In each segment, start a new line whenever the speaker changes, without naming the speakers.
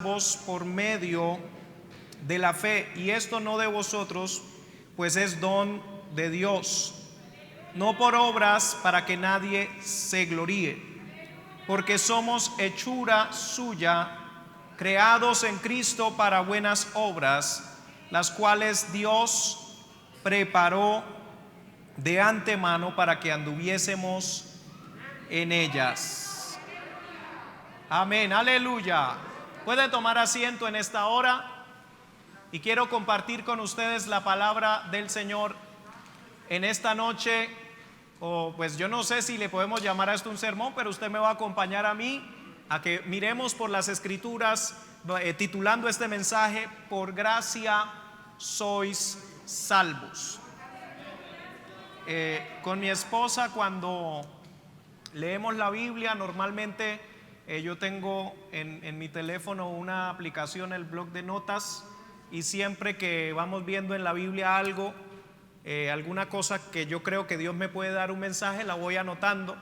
Vos por medio de la fe, y esto no de vosotros, pues es don de Dios, no por obras para que nadie se gloríe, porque somos hechura suya, creados en Cristo para buenas obras, las cuales Dios preparó de antemano para que anduviésemos en ellas. Amén, aleluya. Pueden tomar asiento en esta hora y quiero compartir con ustedes la palabra del Señor en esta noche. Pues yo no sé si le podemos llamar a esto un sermón, pero usted me va a acompañar a mí a que miremos por las Escrituras, titulando este mensaje: por gracia sois salvos. Con mi esposa, cuando leemos la Biblia, normalmente yo tengo en mi teléfono una aplicación, el blog de notas, y siempre que vamos viendo en la Biblia algo, alguna cosa que yo creo que Dios me puede dar un mensaje, la voy anotando,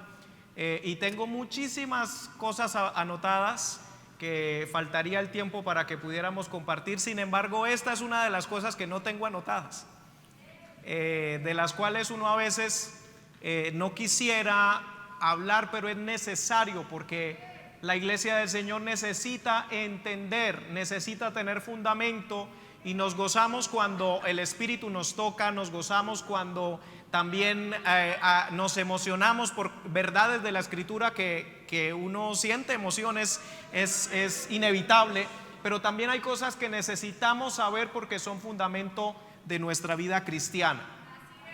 y tengo muchísimas cosas anotadas que faltaría el tiempo para que pudiéramos compartir. Sin embargo, esta es una de las cosas que no tengo anotadas, de las cuales uno a veces no quisiera hablar, pero es necesario, porque la iglesia del Señor necesita entender, necesita tener fundamento, y nos gozamos cuando el Espíritu nos toca, nos gozamos cuando también nos emocionamos por verdades de la Escritura que uno siente emociones, es inevitable, pero también hay cosas que necesitamos saber porque son fundamento de nuestra vida cristiana.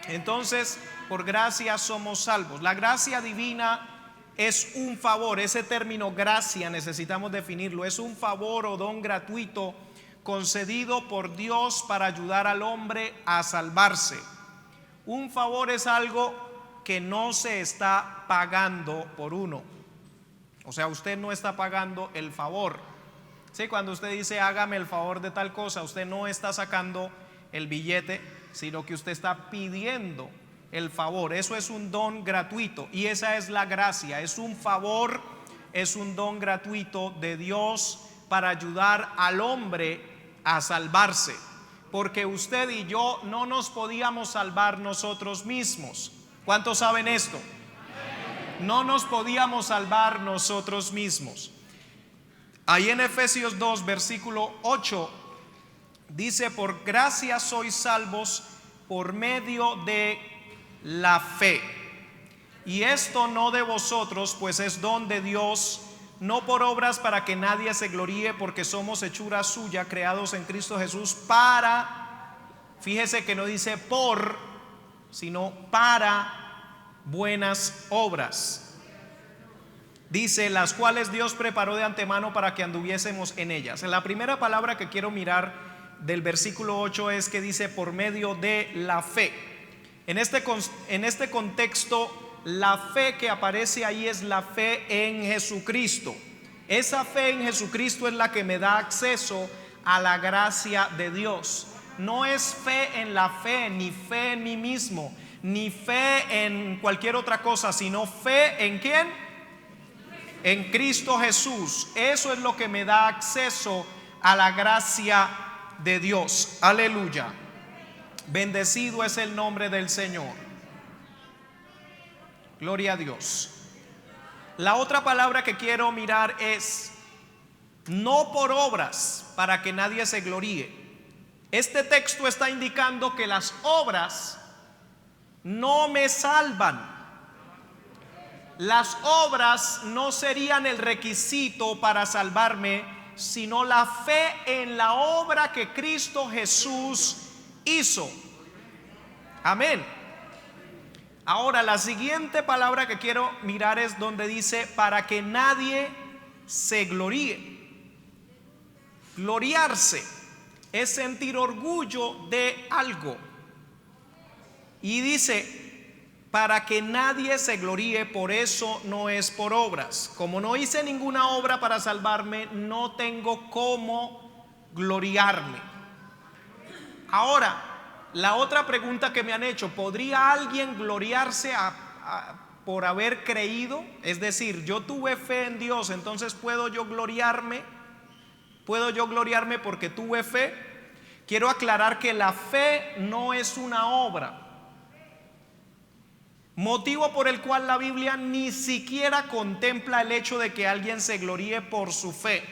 Entonces, por gracia somos salvos. La gracia divina es un favor. Ese término gracia necesitamos definirlo. Es un favor o don gratuito concedido por Dios para ayudar al hombre a salvarse. Un favor es algo que no se está pagando por uno. O sea, usted no está pagando el favor. Sí, cuando usted dice hágame el favor de tal cosa, usted no está sacando el billete, sino que usted está pidiendo el favor. Eso es un don gratuito, y esa es la gracia. Es un favor, es un don gratuito de Dios para ayudar al hombre a salvarse, porque usted y yo no nos podíamos salvar nosotros mismos. ¿Cuántos saben esto? No nos podíamos salvar nosotros mismos. Ahí en Efesios 2 versículo 8 dice: por gracia sois salvos por medio de la fe, y esto no de vosotros, pues es don de Dios, no por obras para que nadie se gloríe, porque somos hechura suya, creados en Cristo Jesús para, fíjese que no dice por, sino para buenas obras. Dice: las cuales Dios preparó de antemano para que anduviésemos en ellas. La primera palabra que quiero mirar del versículo 8 es que dice por medio de la fe. En este contexto, la fe que aparece ahí es la fe en Jesucristo. Esa fe en Jesucristo es la que me da acceso a la gracia de Dios. No es fe en la fe, ni fe en mí mismo, ni fe en cualquier otra cosa, sino fe ¿en quién? En Cristo Jesús. Eso es lo que me da acceso a la gracia de Dios. Aleluya. Bendecido es el nombre del Señor. Gloria a Dios. La otra palabra que quiero mirar es no por obras para que nadie se gloríe. Este texto está indicando que las obras no me salvan. Las obras no serían el requisito para salvarme, sino la fe en la obra que Cristo Jesús hizo. Amén. Ahora, la siguiente palabra que quiero mirar es donde dice para que nadie se gloríe. Gloriarse es sentir orgullo de algo, y dice para que nadie se gloríe. Por eso no es por obras. Como no hice ninguna obra para salvarme, no tengo cómo gloriarme. Ahora, la otra pregunta que me han hecho: ¿podría alguien gloriarse por haber creído? Es decir, yo tuve fe en Dios, entonces ¿puedo yo gloriarme? ¿Puedo yo gloriarme porque tuve fe? Quiero aclarar que la fe no es una obra, motivo por el cual la Biblia ni siquiera contempla el hecho de que alguien se gloríe por su fe,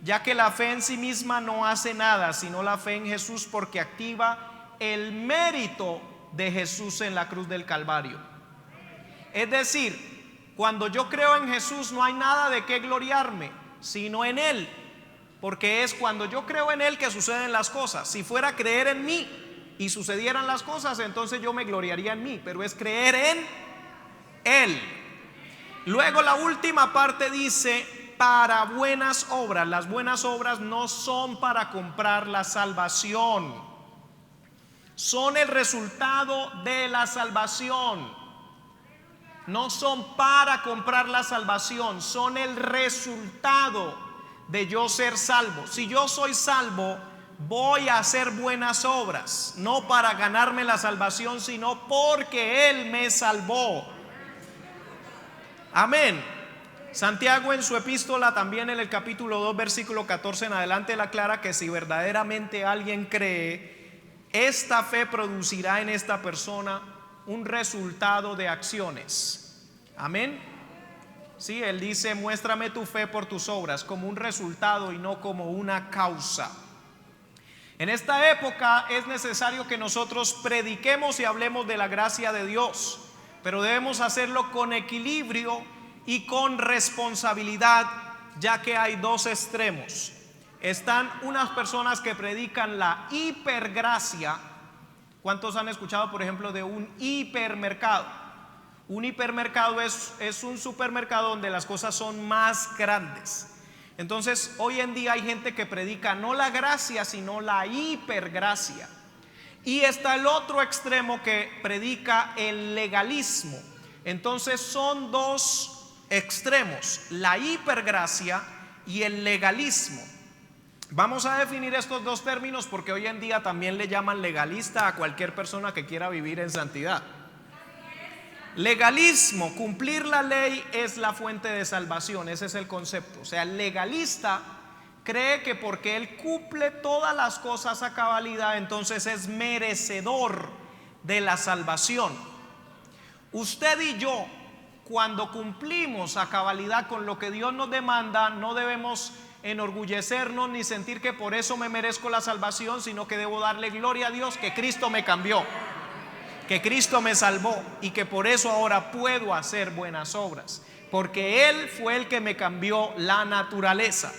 ya que la fe en sí misma no hace nada, sino la fe en Jesús, porque activa el mérito de Jesús en la cruz del Calvario. Es decir, cuando yo creo en Jesús no hay nada de qué gloriarme, sino en Él, porque es cuando yo creo en Él que suceden las cosas. Si fuera a creer en mí y sucedieran las cosas, entonces yo me gloriaría en mí, pero es creer en Él. Luego la última parte dice: para buenas obras. Las buenas obras no son para comprar la salvación, son el resultado de la salvación. No son para comprar la salvación, son el resultado de yo ser salvo. Si yo soy salvo, voy a hacer buenas obras, no para ganarme la salvación, sino porque Él me salvó. Amén. Santiago en su epístola, también en el capítulo 2, versículo 14 en adelante, él aclara que si verdaderamente alguien cree, esta fe producirá en esta persona un resultado de acciones. Amén. Sí, él dice: muéstrame tu fe por tus obras, como un resultado y no como una causa. En esta época es necesario que nosotros prediquemos y hablemos de la gracia de Dios, pero debemos hacerlo con equilibrio y con responsabilidad, ya que hay dos extremos. Están unas personas que predican la hipergracia. ¿Cuántos han escuchado, por ejemplo, de un hipermercado? Un hipermercado es un supermercado donde las cosas son más grandes. Entonces, hoy en día hay gente que predica no la gracia, sino la hipergracia. Y está el otro extremo que predica el legalismo. Entonces, son dos extremos: la hipergracia y el legalismo. Vamos a definir estos dos términos porque hoy en día también le llaman legalista a cualquier persona que quiera vivir en santidad. Legalismo: cumplir la ley es la fuente de salvación. Ese es el concepto. O sea, el legalista cree que porque él cumple todas las cosas a cabalidad, entonces es merecedor de la salvación. Usted y yo, cuando cumplimos a cabalidad con lo que Dios nos demanda, no debemos enorgullecernos ni sentir que por eso me merezco la salvación, sino que debo darle gloria a Dios que Cristo me cambió, que Cristo me salvó y que por eso ahora puedo hacer buenas obras, porque Él fue el que me cambió la naturaleza,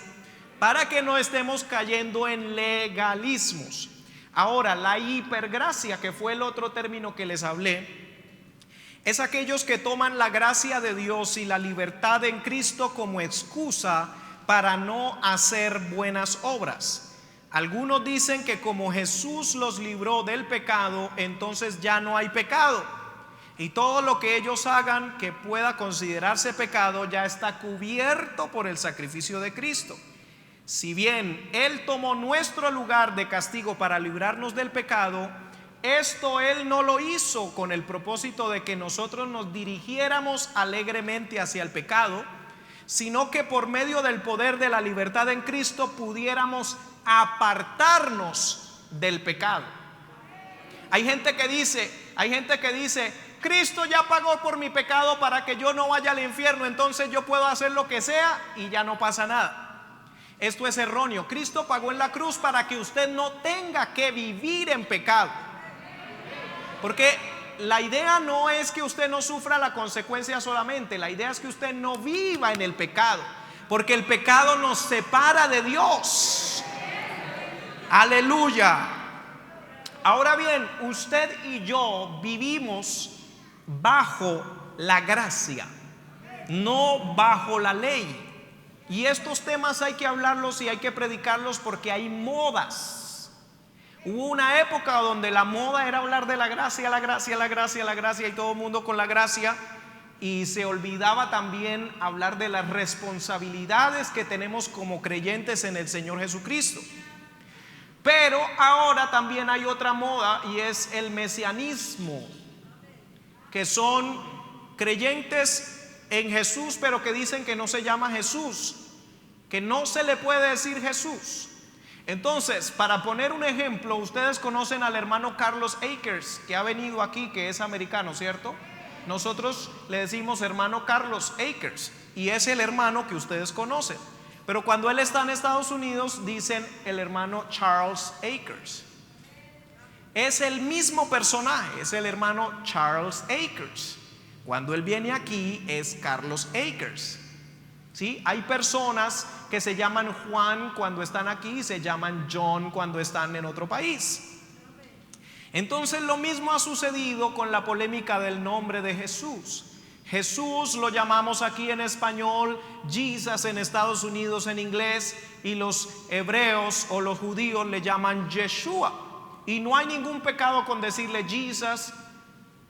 para que no estemos cayendo en legalismos. Ahora, la hipergracia, que fue el otro término que les hablé, es aquellos que toman la gracia de Dios y la libertad en Cristo como excusa para no hacer buenas obras. Algunos dicen que como Jesús los libró del pecado, entonces ya no hay pecado, y todo lo que ellos hagan que pueda considerarse pecado ya está cubierto por el sacrificio de Cristo. Si bien Él tomó nuestro lugar de castigo para librarnos del pecado, esto Él no lo hizo con el propósito de que nosotros nos dirigiéramos alegremente hacia el pecado, sino que por medio del poder de la libertad en Cristo pudiéramos apartarnos del pecado. Hay gente que dice, Cristo ya pagó por mi pecado para que yo no vaya al infierno, entonces yo puedo hacer lo que sea y ya no pasa nada. Esto es erróneo. Cristo pagó en la cruz para que usted no tenga que vivir en pecado, porque la idea no es que usted no sufra la consecuencia solamente, la idea es que usted no viva en el pecado, porque el pecado nos separa de Dios. Aleluya. Ahora bien, usted y yo vivimos bajo la gracia, no bajo la ley. Y estos temas hay que hablarlos y hay que predicarlos porque hay modas. Hubo una época donde la moda era hablar de la gracia, la gracia, la gracia, la gracia, y todo el mundo con la gracia, y se olvidaba también hablar de las responsabilidades que tenemos como creyentes en el Señor Jesucristo. Pero ahora también hay otra moda, y es el mesianismo, que son creyentes en Jesús pero que dicen que no se llama Jesús, que no se le puede decir Jesús. Entonces, para poner un ejemplo, ustedes conocen al hermano Carlos Akers, que ha venido aquí, que es americano, ¿cierto? Nosotros le decimos hermano Carlos Akers, y es el hermano que ustedes conocen. Pero cuando él está en Estados Unidos, dicen el hermano Charles Akers. Es el mismo personaje, es el hermano Charles Akers. Cuando él viene aquí es Carlos Akers. ¿Sí? Hay personas que se llaman Juan cuando están aquí y se llaman John cuando están en otro país. Entonces lo mismo ha sucedido con la polémica del nombre de Jesús. Jesús lo llamamos aquí en español Jesus, en Estados Unidos en inglés, y los hebreos o los judíos le llaman Yeshua. Y no hay ningún pecado con decirle Jesus,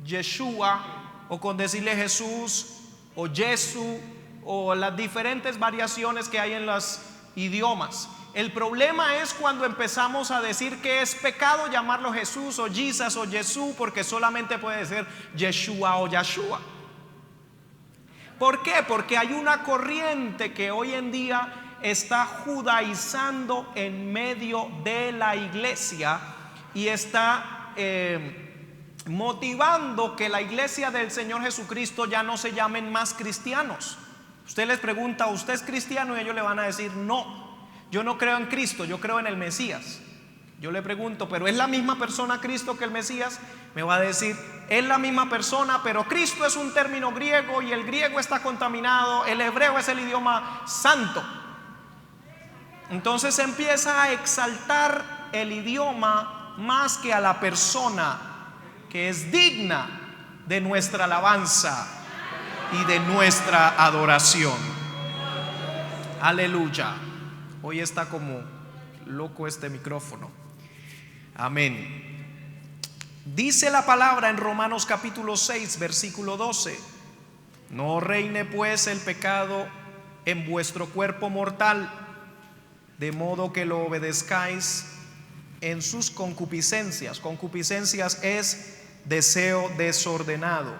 Yeshua, o con decirle Jesús o Jesús, o las diferentes variaciones que hay en los idiomas. El problema es cuando empezamos a decir que es pecado llamarlo Jesús o Jesus o Jesús, porque solamente puede ser Yeshua o Yahshua. ¿Por qué? Porque hay una corriente que hoy en día está judaizando en medio de la iglesia y está motivando que la iglesia del Señor Jesucristo ya no se llamen más cristianos. Usted les pregunta, ¿usted es cristiano? Y ellos le van a decir, no, yo no creo en Cristo, yo creo en el Mesías. Yo le pregunto, ¿pero es la misma persona Cristo que el Mesías? Me va a decir, es la misma persona, pero Cristo es un término griego y el griego está contaminado, el hebreo es el idioma santo. Entonces empieza a exaltar el idioma más que a la persona que es digna de nuestra alabanza y de nuestra adoración. Aleluya. Hoy está como loco este micrófono. Amén. Dice la palabra en Romanos capítulo 6 versículo 12: no reine pues el pecado en vuestro cuerpo mortal, de modo que lo obedezcáis en sus concupiscencias. Concupiscencias es deseo desordenado,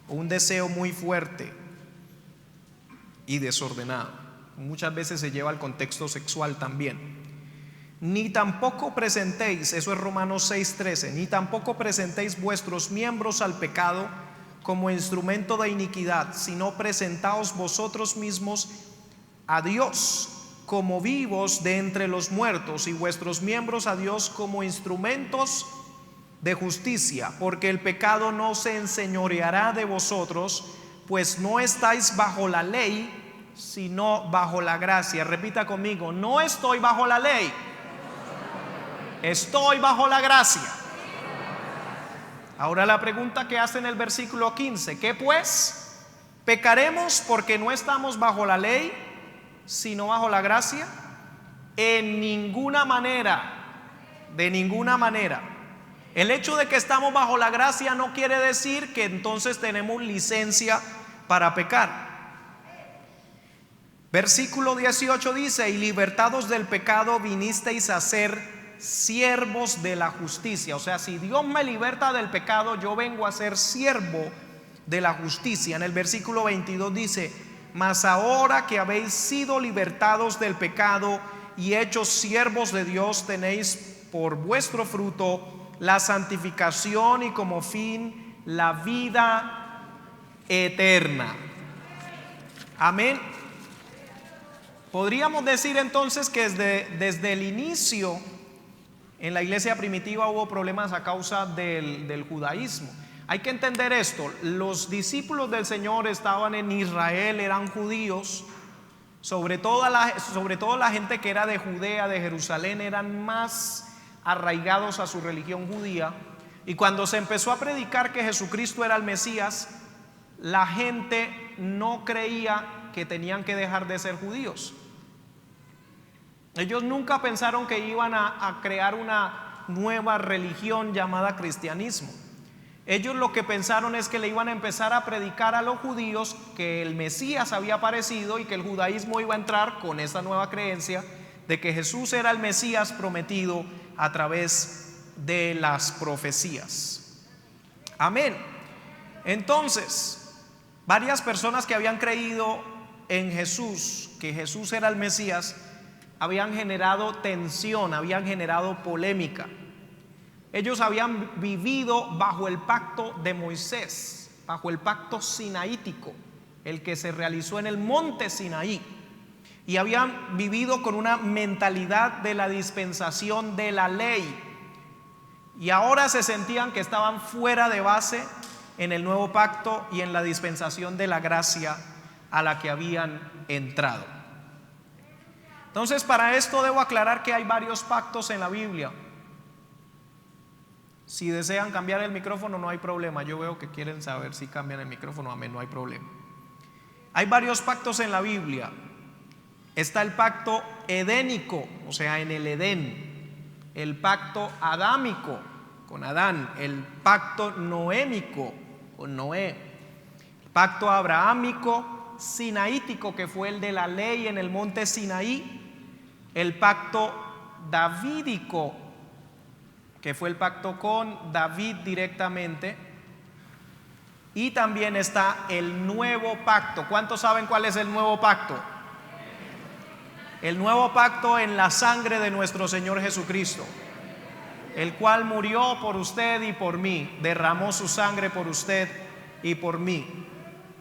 un deseo muy fuerte y desordenado. Muchas veces se lleva al contexto sexual también. Ni tampoco presentéis, eso es Romanos 6:13, ni tampoco presentéis vuestros miembros al pecado como instrumento de iniquidad, sino presentaos vosotros mismos a Dios como vivos de entre los muertos, y vuestros miembros a Dios como instrumentos de justicia, porque el pecado no se enseñoreará de vosotros, pues no estáis bajo la ley, sino bajo la gracia. Repita conmigo: no estoy bajo la ley, estoy bajo la gracia. Ahora la pregunta que hace en el versículo 15: ¿qué pues? ¿Pecaremos porque no estamos bajo la ley, sino bajo la gracia? En ninguna manera, de ninguna manera. El hecho de que estamos bajo la gracia no quiere decir que entonces tenemos licencia para pecar. Versículo 18 dice: y libertados del pecado vinisteis a ser siervos de la justicia. O sea, si Dios me liberta del pecado, yo vengo a ser siervo de la justicia. En el versículo 22 dice: mas ahora que habéis sido libertados del pecado y hechos siervos de Dios, tenéis por vuestro fruto la santificación y como fin la vida eterna. Amén. Podríamos decir entonces que desde el inicio en la iglesia primitiva hubo problemas a causa del judaísmo. Hay que entender esto: los discípulos del Señor estaban en Israel, eran judíos, sobre todo la gente que era de Judea, de Jerusalén, eran más arraigados a su religión judía. Y cuando se empezó a predicar que Jesucristo era el Mesías, la gente no creía que tenían que dejar de ser judíos. Ellos nunca pensaron que iban a crear una nueva religión llamada cristianismo. Ellos lo que pensaron es que le iban a empezar a predicar a los judíos que el Mesías había aparecido y que el judaísmo iba a entrar con esa nueva creencia de que Jesús era el Mesías prometido a través de las profecías. Amén. Entonces, varias personas que habían creído en Jesús, que Jesús era el Mesías, habían generado tensión, habían generado polémica. Ellos habían vivido bajo el pacto de Moisés, bajo el pacto sinaítico, el que se realizó en el monte Sinaí, y habían vivido con una mentalidad de la dispensación de la ley, y ahora se sentían que estaban fuera de base en el nuevo pacto y en la dispensación de la gracia a la que habían entrado. Entonces, para esto debo aclarar que hay varios pactos en la Biblia. Si desean cambiar el micrófono, no hay problema. Yo veo que quieren saber si cambian el micrófono. Amén, no hay problema. Hay varios pactos en la Biblia. Está el pacto edénico, o sea, en el Edén. El pacto adámico, con Adán. El pacto noémico, con Noé. El pacto abrahámico, sinaítico, que fue el de la ley en el monte Sinaí. El pacto davídico, que fue el pacto con David directamente. Y también está el nuevo pacto. ¿Cuántos saben cuál es el nuevo pacto? El nuevo pacto en la sangre de nuestro Señor Jesucristo, el cual murió por usted y por mí, derramó su sangre por usted y por mí.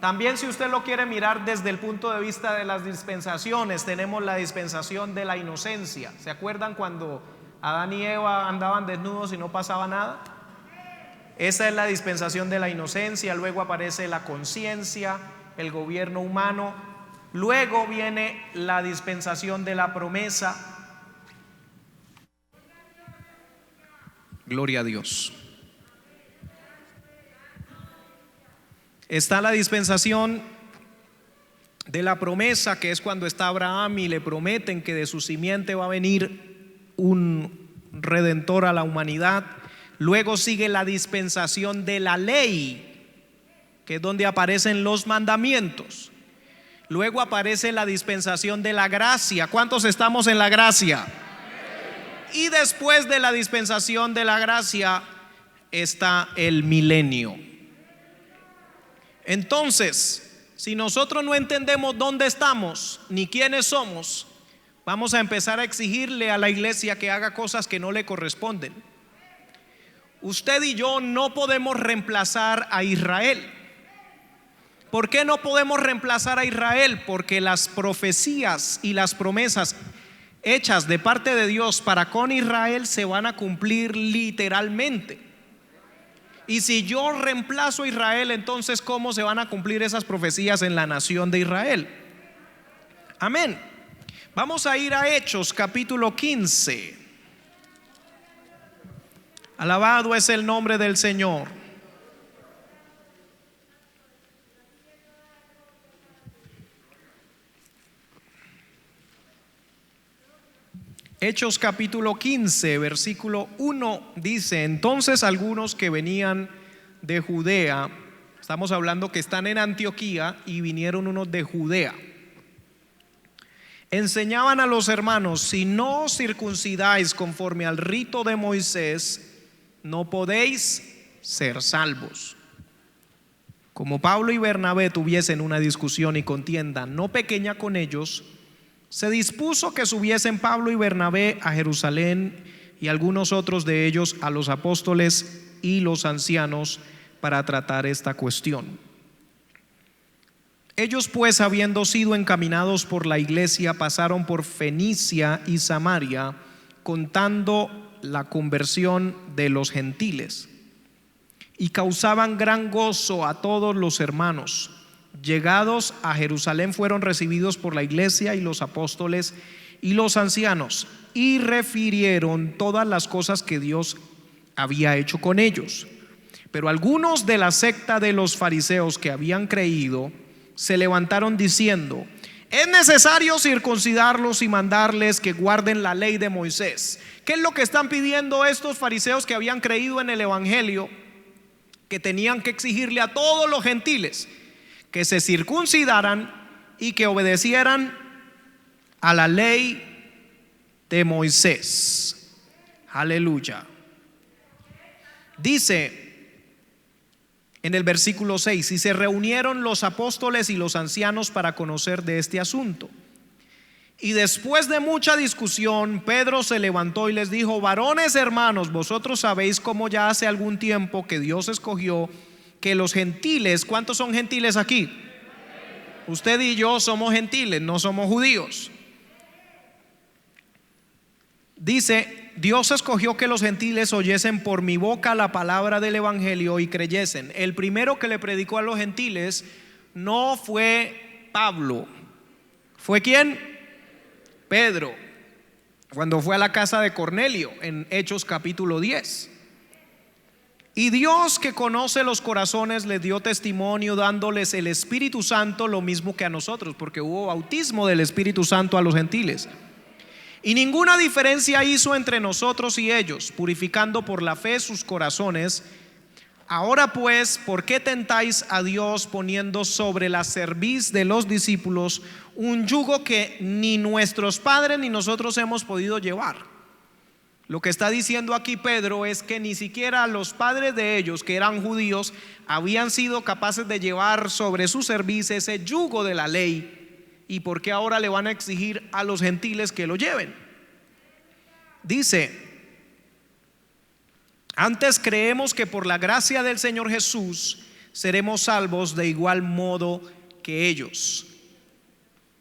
También, si usted lo quiere mirar desde el punto de vista de las dispensaciones, tenemos la dispensación de la inocencia. ¿Se acuerdan cuando Adán y Eva andaban desnudos y no pasaba nada? Esa es la dispensación de la inocencia. Luego aparece la conciencia, el gobierno humano. Luego viene la dispensación de la promesa. Gloria a Dios. Está la dispensación de la promesa, que es cuando está Abraham y le prometen que de su simiente va a venir un redentor a la humanidad. Luego sigue la dispensación de la ley, que es donde aparecen los mandamientos. Luego aparece la dispensación de la gracia. ¿Cuántos estamos en la gracia? Y después de la dispensación de la gracia está el milenio. Entonces, si nosotros no entendemos dónde estamos ni quiénes somos, vamos a empezar a exigirle a la iglesia que haga cosas que no le corresponden. Usted y yo no podemos reemplazar a Israel. ¿Por qué no podemos reemplazar a Israel? Porque las profecías y las promesas hechas de parte de Dios para con Israel se van a cumplir literalmente. Y si yo reemplazo a Israel, entonces ¿cómo se van a cumplir esas profecías en la nación de Israel? Amén. Vamos a ir a Hechos capítulo 15. Alabado es el nombre del Señor. Hechos capítulo 15, versículo 1 dice: entonces algunos que venían de Judea, estamos hablando que están en Antioquía y vinieron unos de Judea, enseñaban a los hermanos: si no os circuncidáis conforme al rito de Moisés, no podéis ser salvos. Como Pablo y Bernabé tuviesen una discusión y contienda no pequeña con ellos, se dispuso que subiesen Pablo y Bernabé a Jerusalén y algunos otros de ellos a los apóstoles y los ancianos para tratar esta cuestión. Ellos pues, habiendo sido encaminados por la iglesia, pasaron por Fenicia y Samaria, contando la conversión de los gentiles, y causaban gran gozo a todos los hermanos. Llegados a Jerusalén, fueron recibidos por la iglesia y los apóstoles y los ancianos, y refirieron todas las cosas que Dios había hecho con ellos. Pero algunos de la secta de los fariseos que habían creído se levantaron diciendo: es necesario circuncidarlos y mandarles que guarden la ley de Moisés. ¿Qué es lo que están pidiendo estos fariseos que habían creído en el evangelio? Que tenían que exigirle a todos los gentiles que se circuncidaran y que obedecieran a la ley de Moisés. Aleluya. Dice en el versículo 6, y se reunieron los apóstoles y los ancianos para conocer de este asunto. Y después de mucha discusión, Pedro se levantó y les dijo: varones hermanos, vosotros sabéis cómo ya hace algún tiempo que Dios escogió que los gentiles, ¿cuántos son gentiles aquí? Usted y yo somos gentiles, no somos judíos. Dice: Dios escogió que los gentiles oyesen por mi boca la palabra del evangelio y creyesen. El primero que le predicó a los gentiles no fue Pablo. ¿Fue quién? Pedro, cuando fue a la casa de Cornelio en Hechos capítulo 10. Y Dios, que conoce los corazones, les dio testimonio dándoles el Espíritu Santo, lo mismo que a nosotros, porque hubo bautismo del Espíritu Santo a los gentiles. Y ninguna diferencia hizo entre nosotros y ellos, purificando por la fe sus corazones. Ahora pues, ¿por qué tentáis a Dios poniendo sobre la cerviz de los discípulos un yugo que ni nuestros padres ni nosotros hemos podido llevar? Lo que está diciendo aquí Pedro es que ni siquiera los padres de ellos, que eran judíos, habían sido capaces de llevar sobre su cerviz ese yugo de la ley. ¿Y por qué ahora le van a exigir a los gentiles que lo lleven? Dice: antes creemos que por la gracia del Señor Jesús seremos salvos de igual modo que ellos.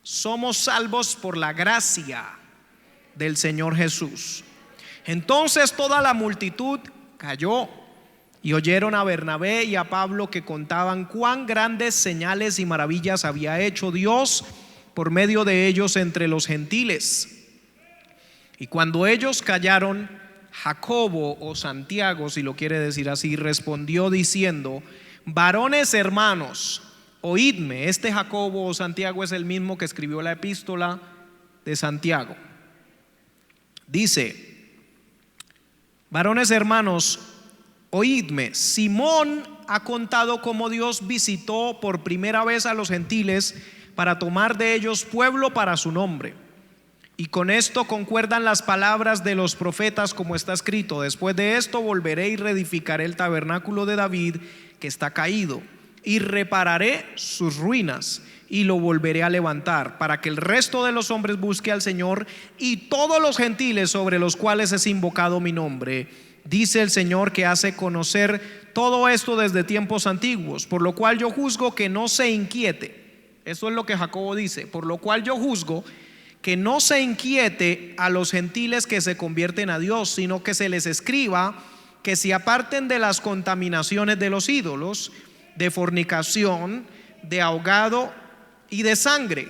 Somos salvos por la gracia del Señor Jesús. Entonces toda la multitud calló y oyeron a Bernabé y a Pablo, que contaban cuán grandes señales y maravillas había hecho Dios por medio de ellos entre los gentiles. Y cuando ellos callaron, Jacobo, o Santiago, si lo quiere decir así, respondió diciendo: varones hermanos, oídme. Este Jacobo o Santiago es el mismo que escribió la epístola de Santiago. Dice: varones hermanos, oídme. Simón ha contado cómo Dios visitó por primera vez a los gentiles para tomar de ellos pueblo para su nombre. Y con esto concuerdan las palabras de los profetas, como está escrito: después de esto volveré y reedificaré el tabernáculo de David que está caído, y repararé sus ruinas y lo volveré a levantar, para que el resto de los hombres busque al Señor, y todos los gentiles sobre los cuales es invocado mi nombre. Dice el Señor, que hace conocer todo esto desde tiempos antiguos, por lo cual yo juzgo que no se inquiete. Eso es lo que Jacobo dice: por lo cual yo juzgo que no se inquiete a los gentiles que se convierten a Dios, sino que se les escriba que se aparten de las contaminaciones de los ídolos, de fornicación, de ahogado y de sangre,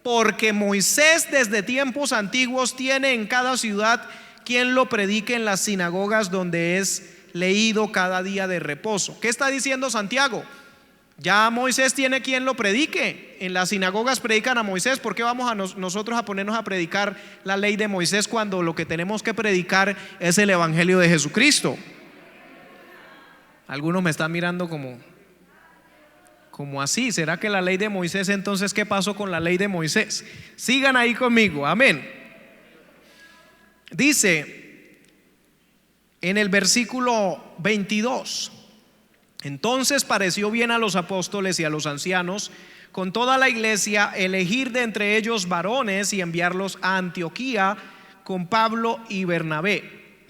porque Moisés desde tiempos antiguos tiene en cada ciudad quien lo predique en las sinagogas, donde es leído cada día de reposo. ¿Qué está diciendo Santiago? Ya Moisés tiene quien lo predique. En las sinagogas predican a Moisés. ¿Por qué vamos a nosotros a ponernos a predicar la ley de Moisés cuando lo que tenemos que predicar es el evangelio de Jesucristo? Algunos me están mirando como así. ¿Será que la ley de Moisés, entonces qué pasó con la ley de Moisés? Sigan ahí conmigo, amén. Dice en el versículo 22: entonces pareció bien a los apóstoles y a los ancianos con toda la iglesia elegir de entre ellos varones y enviarlos a Antioquía con Pablo y Bernabé,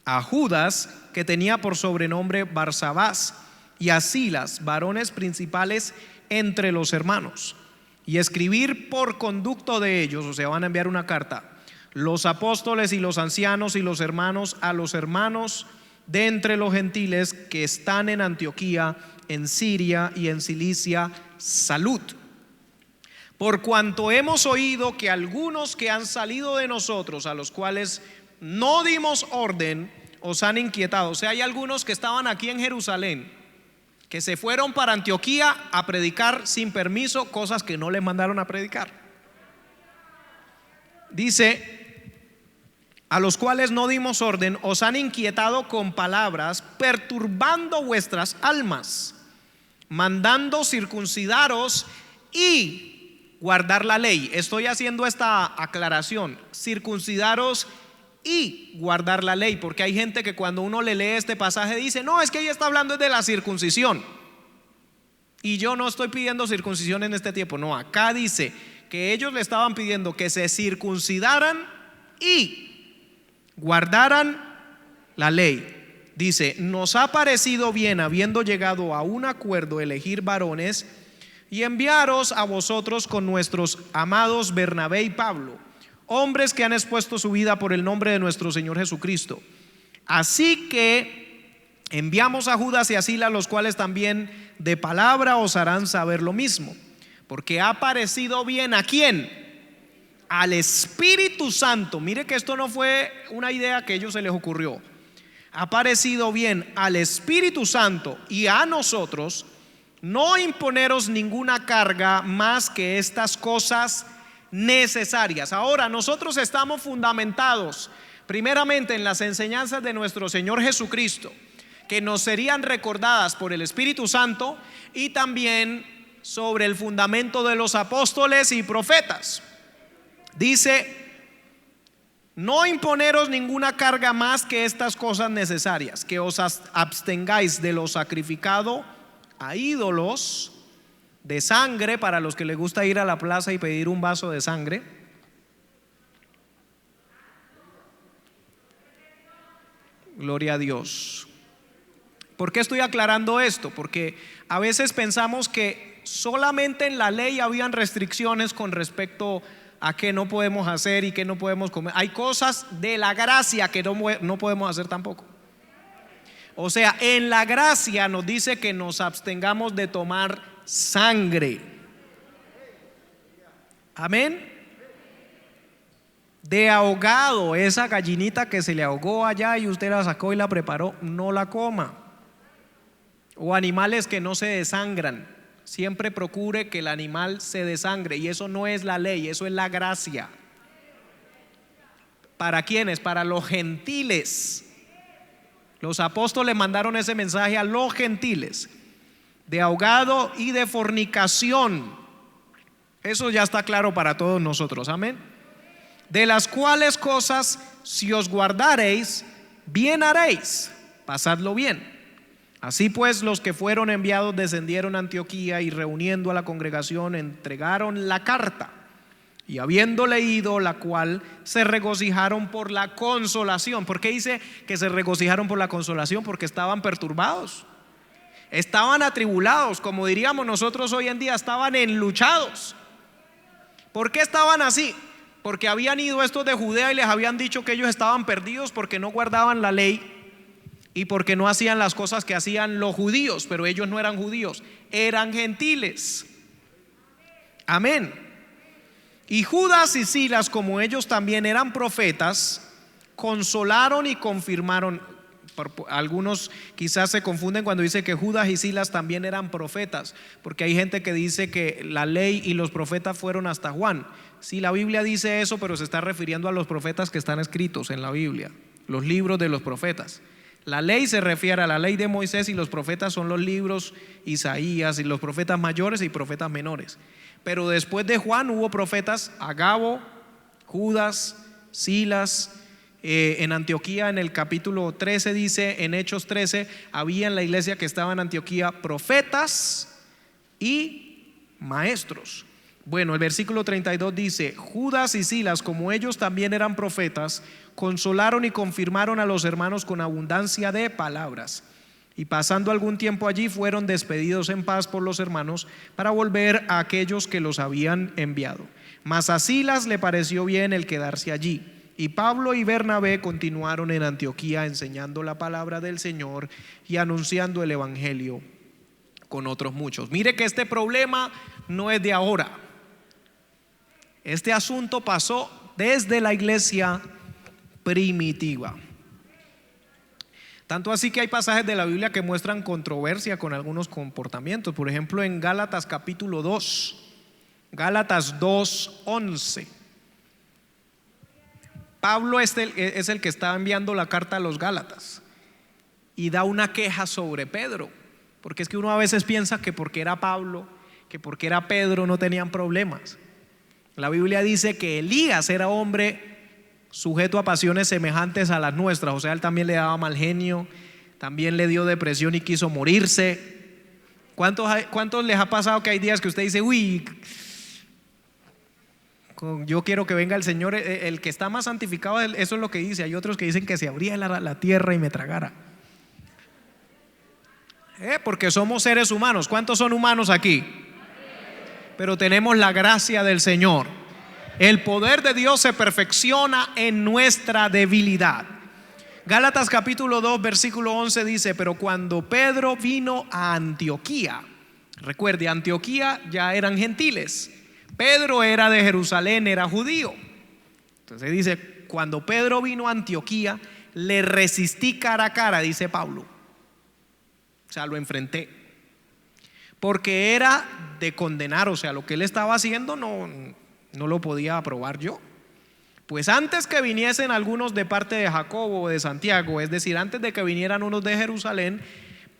a Judas, que tenía por sobrenombre Barsabás, y a Silas, varones principales entre los hermanos, y escribir por conducto de ellos, o sea, van a enviar una carta, los apóstoles y los ancianos y los hermanos, a los hermanos de entre los gentiles que están en Antioquía, en Siria y en Cilicia, salud. Por cuanto hemos oído que algunos que han salido de nosotros, a los cuales no dimos orden, os han inquietado. O sea, hay algunos que estaban aquí en Jerusalén, que se fueron para Antioquía a predicar sin permiso cosas que no les mandaron a predicar. Dice: a los cuales no dimos orden, os han inquietado con palabras, perturbando vuestras almas, mandando circuncidaros y guardar la ley. Estoy haciendo esta aclaración: circuncidaros y guardar la ley, porque hay gente que cuando uno le lee este pasaje dice, no, es que ahí está hablando de la circuncisión, y yo no estoy pidiendo circuncisión en este tiempo. No, acá dice que ellos le estaban pidiendo que se circuncidaran y guardaran la ley. Dice, nos ha parecido bien, habiendo llegado a un acuerdo, elegir varones y enviaros a vosotros con nuestros amados Bernabé y Pablo, hombres que han expuesto su vida por el nombre de nuestro Señor Jesucristo. Así que enviamos a Judas y a Silas, los cuales también de palabra os harán saber lo mismo, porque ha parecido bien ¿a quién? Al Espíritu Santo. Mire que esto no fue una idea que a ellos se les ocurrió. Ha parecido bien al Espíritu Santo y a nosotros no imponeros ninguna carga más que estas cosas necesarias. Ahora nosotros estamos fundamentados primeramente en las enseñanzas de nuestro Señor Jesucristo, que nos serían recordadas por el Espíritu Santo, y también sobre el fundamento de los apóstoles y profetas. Dice, no imponeros ninguna carga más que estas cosas necesarias, que os abstengáis de lo sacrificado a ídolos, de sangre, para los que les gusta ir a la plaza y pedir un vaso de sangre. Gloria a Dios. ¿Por qué estoy aclarando esto? Porque a veces pensamos que solamente en la ley habían restricciones con respecto a qué no podemos hacer y qué no podemos comer. Hay cosas de la gracia que no podemos hacer tampoco. O sea, en la gracia nos dice que nos abstengamos de tomar sangre. Amén. De ahogado, esa gallinita que se le ahogó allá y usted la sacó y la preparó, no la coma. O animales que no se desangran. Siempre procure que el animal se desangre, y eso no es la ley, eso es la gracia. ¿Para quiénes? Para los gentiles. Los apóstoles mandaron ese mensaje a los gentiles. De ahogado y de fornicación. Eso ya está claro para todos nosotros, amén. De las cuales cosas, si os guardareis, bien haréis, pasadlo bien. Así pues, los que fueron enviados descendieron a Antioquía, y reuniendo a la congregación entregaron la carta, y habiendo leído la cual, se regocijaron por la consolación. ¿Por qué dice que se regocijaron por la consolación? Porque estaban perturbados, estaban atribulados, como diríamos nosotros hoy en día, estaban enluchados. ¿Por qué estaban así? Porque habían ido estos de Judea y les habían dicho que ellos estaban perdidos porque no guardaban la ley y porque no hacían las cosas que hacían los judíos, pero ellos no eran judíos, eran gentiles. Amén. Y Judas y Silas, como ellos también eran profetas, consolaron y confirmaron. Algunos quizás se confunden cuando dice que Judas y Silas también eran profetas, porque hay gente que dice que la ley y los profetas fueron hasta Juan. Sí, la Biblia dice eso, pero se está refiriendo a los profetas que están escritos en la Biblia, los libros de los profetas. La ley se refiere a la ley de Moisés, y los profetas son los libros Isaías, y los profetas mayores y profetas menores. Pero después de Juan hubo profetas: Agabo, Judas, Silas. En Antioquía, en el capítulo 13 dice, en Hechos 13, había en la iglesia que estaba en Antioquía profetas y maestros. Bueno, el versículo 32 dice, Judas y Silas, como ellos también eran profetas, consolaron y confirmaron a los hermanos con abundancia de palabras. Y pasando algún tiempo allí, fueron despedidos en paz por los hermanos para volver a aquellos que los habían enviado. Mas a Silas le pareció bien el quedarse allí. Y Pablo y Bernabé continuaron en Antioquía enseñando la palabra del Señor y anunciando el evangelio con otros muchos. Mire que este problema no es de ahora. Este asunto pasó desde la iglesia primitiva. Tanto así que hay pasajes de la Biblia que muestran controversia con algunos comportamientos. Por ejemplo, en Gálatas capítulo 2, Gálatas 2:11. Pablo es el que está enviando la carta a los Gálatas y da una queja sobre Pedro, porque es que uno a veces piensa que porque era Pablo, que porque era Pedro no tenían problemas. La Biblia dice que Elías era hombre sujeto a pasiones semejantes a las nuestras. O sea, él también le daba mal genio, también le dio depresión y quiso morirse. ¿Cuántos les ha pasado que hay días que usted dice, uy, yo quiero que venga el Señor, el que está más santificado? Eso es lo que dice. Hay otros que dicen que se abría la tierra y me tragara. Porque somos seres humanos. ¿Cuántos son humanos aquí? Pero tenemos la gracia del Señor. El poder de Dios se perfecciona en nuestra debilidad. Gálatas capítulo 2 versículo 11 dice: pero cuando Pedro vino a Antioquía, recuerde, Antioquía ya eran gentiles, Pedro era de Jerusalén, era judío. Entonces dice: cuando Pedro vino a Antioquía, le resistí cara a cara, dice Pablo. O sea, lo enfrenté, porque era de condenar. O sea, lo que él estaba haciendo no lo podía aprobar yo. Pues antes que viniesen algunos de parte de Jacobo o de Santiago, es decir, antes de que vinieran unos de Jerusalén,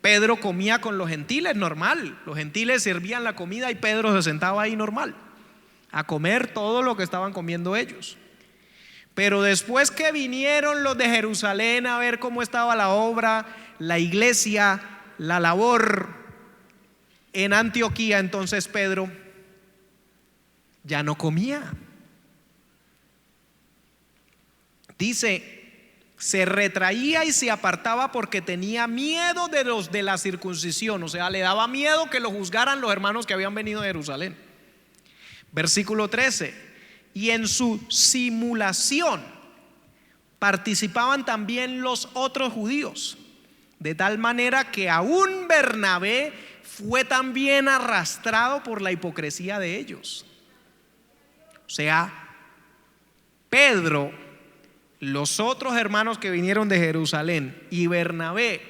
Pedro comía con los gentiles normal. Los gentiles servían la comida y Pedro se sentaba ahí normal a comer todo lo que estaban comiendo ellos. Pero después que vinieron los de Jerusalén a ver cómo estaba la obra, la iglesia, la labor en Antioquía, entonces Pedro ya no comía. Dice, se retraía y se apartaba porque tenía miedo de los de la circuncisión. O sea, le daba miedo que lo juzgaran los hermanos que habían venido de Jerusalén. Versículo 13: y en su simulación participaban también los otros judíos, de tal manera que aún Bernabé fue también arrastrado por la hipocresía de ellos. O sea, Pedro, los otros hermanos que vinieron de Jerusalén y Bernabé,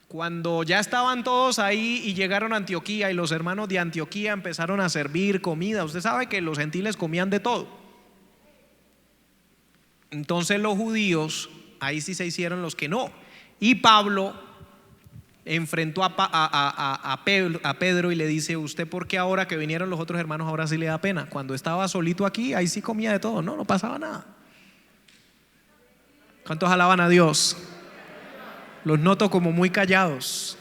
cuando ya estaban todos ahí y llegaron a Antioquía, y los hermanos de Antioquía empezaron a servir comida. Usted sabe que los gentiles comían de todo. Entonces los judíos ahí sí se hicieron los que no. Y Pablo enfrentó a Pedro y le dice: ¿usted por qué ahora que vinieron los otros hermanos ahora sí le da pena? Cuando estaba solito aquí, ahí sí comía de todo, no pasaba nada. ¿Cuántos alaban a Dios? Los noto como muy callados.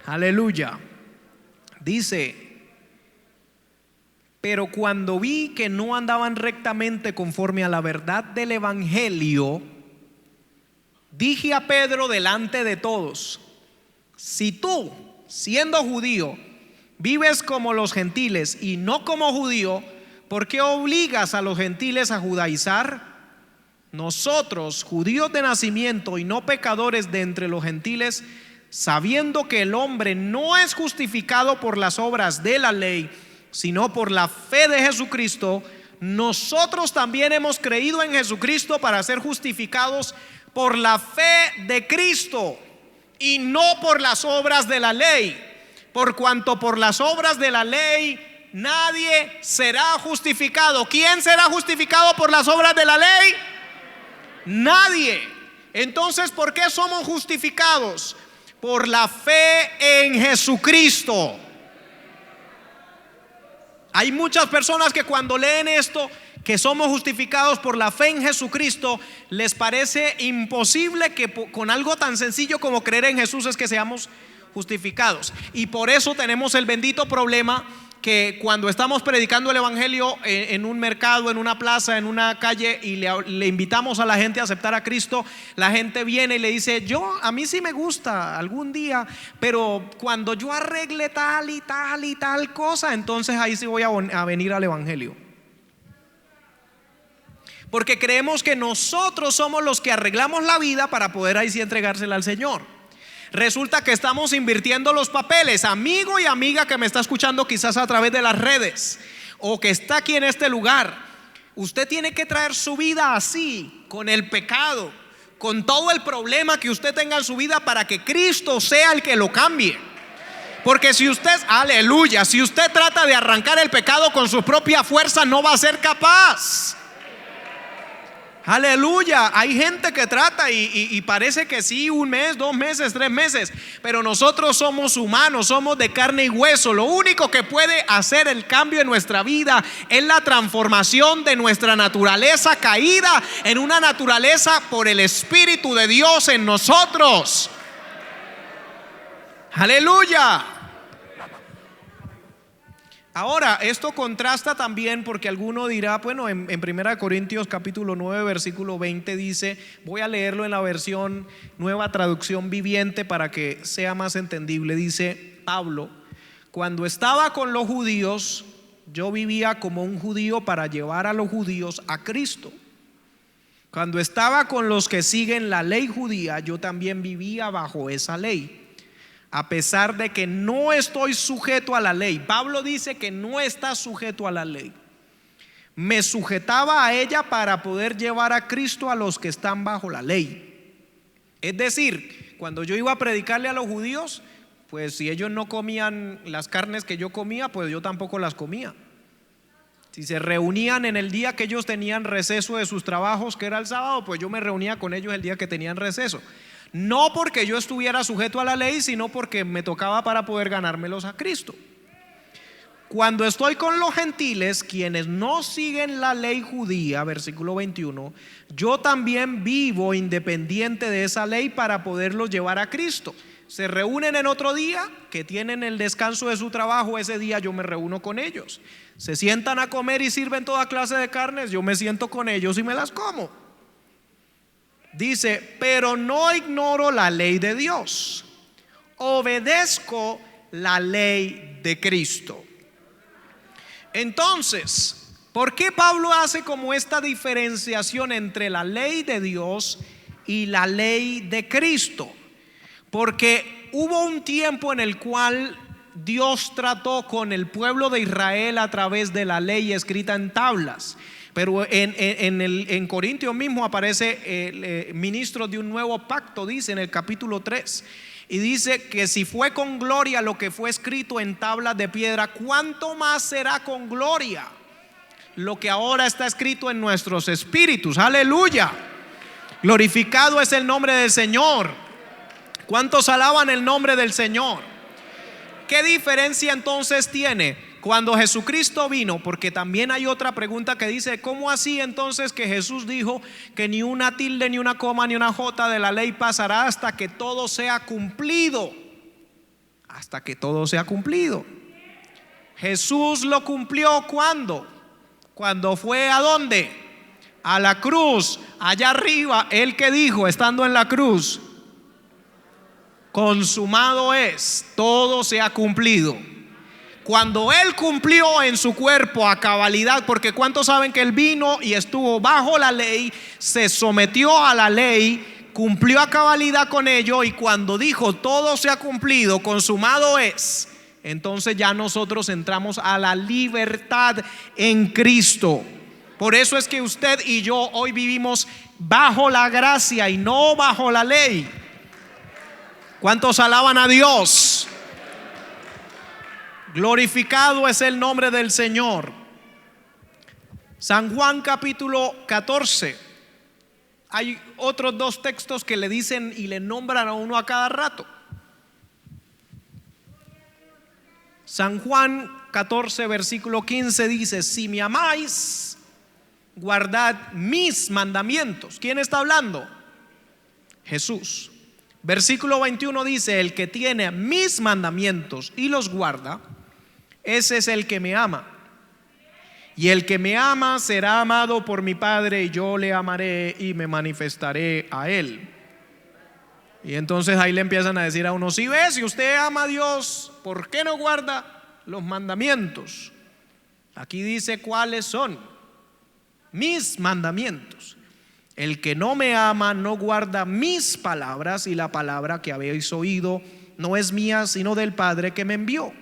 Aleluya. Dice: pero cuando vi que no andaban rectamente conforme a la verdad del evangelio, dije a Pedro delante de todos: si tú, siendo judío, vives como los gentiles y no como judío, ¿por qué obligas a los gentiles a judaizar? Nosotros, judíos de nacimiento y no pecadores de entre los gentiles, sabiendo que el hombre no es justificado por las obras de la ley, sino por la fe de Jesucristo, nosotros también hemos creído en Jesucristo para ser justificados por la fe de Cristo y no por las obras de la ley, por cuanto por las obras de la ley nadie será justificado. ¿Quién será justificado por las obras de la ley? Nadie. Entonces, ¿por qué somos justificados? Por la fe en Jesucristo. Hay muchas personas que cuando leen esto, que somos justificados por la fe en Jesucristo, les parece imposible que con algo tan sencillo como creer en Jesús es que seamos justificados. Y por eso tenemos el bendito problema que cuando estamos predicando el evangelio en un mercado, en una plaza, en una calle, y le invitamos a la gente a aceptar a Cristo, la gente viene y le dice: a mí sí me gusta algún día, pero cuando yo arregle tal y tal y tal cosa, entonces ahí sí voy a venir al evangelio. Porque creemos que nosotros somos los que arreglamos la vida para poder ahí sí entregársela al Señor. Resulta que estamos invirtiendo los papeles. Amigo y amiga que me está escuchando quizás a través de las redes o que está aquí en este lugar, usted tiene que traer su vida así, con el pecado, con todo el problema que usted tenga en su vida, para que Cristo sea el que lo cambie. Porque si usted, aleluya, si usted trata de arrancar el pecado con su propia fuerza, no va a ser capaz. Aleluya. Hay gente que trata y parece que sí, 1 mes, 2 meses, 3 meses, pero nosotros somos humanos, somos de carne y hueso. Lo único que puede hacer el cambio en nuestra vida es la transformación de nuestra naturaleza caída en una naturaleza por el Espíritu de Dios en nosotros. Aleluya. Ahora, esto contrasta también porque alguno dirá, bueno, en 1 Corintios capítulo 9 versículo 20 dice, voy a leerlo en la versión Nueva Traducción Viviente para que sea más entendible. Dice Pablo: cuando estaba con los judíos, yo vivía como un judío para llevar a los judíos a Cristo. Cuando estaba con los que siguen la ley judía, yo también vivía bajo esa ley, a pesar de que no estoy sujeto a la ley. Pablo dice que no está sujeto a la ley. Me sujetaba a ella para poder llevar a Cristo a los que están bajo la ley. Es decir, cuando yo iba a predicarle a los judíos, pues si ellos no comían las carnes que yo comía, pues yo tampoco las comía. Si se reunían en el día que ellos tenían receso de sus trabajos, que era el sábado, pues yo me reunía con ellos el día que tenían receso. No porque yo estuviera sujeto a la ley, sino porque me tocaba para poder ganármelos a Cristo. Cuando estoy con los gentiles, quienes no siguen la ley judía, versículo 21, yo también vivo independiente de esa ley para poderlos llevar a Cristo. Se reúnen en otro día, que tienen el descanso de su trabajo, ese día yo me reúno con ellos. Se sientan a comer y sirven toda clase de carnes, yo me siento con ellos y me las como. Dice, pero no ignoro la ley de Dios, obedezco la ley de Cristo. Entonces, ¿por qué Pablo hace como esta diferenciación entre la ley de Dios y la ley de Cristo? Porque hubo un tiempo en el cual Dios trató con el pueblo de Israel a través de la ley escrita en tablas. Pero en Corintios mismo aparece ministro de un nuevo pacto, dice en el capítulo 3. Y dice que si fue con gloria lo que fue escrito en tablas de piedra, ¿cuánto más será con gloria lo que ahora está escrito en nuestros espíritus? Aleluya. Glorificado es el nombre del Señor. ¿Cuántos alaban el nombre del Señor? ¿Qué diferencia entonces tiene cuando Jesucristo vino? Porque también hay otra pregunta que dice, ¿cómo así entonces que Jesús dijo que ni una tilde, ni una coma, ni una jota de la ley pasará hasta que todo sea cumplido? Hasta que todo sea cumplido. Jesús lo cumplió ¿cuándo? Cuando fue ¿a dónde? A la cruz. Allá arriba, él que dijo estando en la cruz, consumado es, todo se ha cumplido. Cuando él cumplió en su cuerpo a cabalidad, porque ¿cuántos saben que él vino y estuvo bajo la ley, se sometió a la ley, cumplió a cabalidad con ello, y cuando dijo todo se ha cumplido, consumado es, entonces ya nosotros entramos a la libertad en Cristo. Por eso es que usted y yo hoy vivimos bajo la gracia y no bajo la ley. ¿Cuántos alaban a Dios? Glorificado es el nombre del Señor. San Juan capítulo 14. Hay otros 2 textos que le dicen y le nombran a uno a cada rato. San Juan 14 versículo 15 dice, si me amáis, guardad mis mandamientos. ¿Quién está hablando? Jesús. Versículo 21 dice, el que tiene mis mandamientos y los guarda, ese es el que me ama. Y el que me ama será amado por mi Padre, y yo le amaré y me manifestaré a él. Y entonces ahí le empiezan a decir a uno, si ves, si usted ama a Dios, ¿por qué no guarda los mandamientos? Aquí dice cuáles son mis mandamientos. El que no me ama no guarda mis palabras, y la palabra que habéis oído no es mía, sino del Padre que me envió.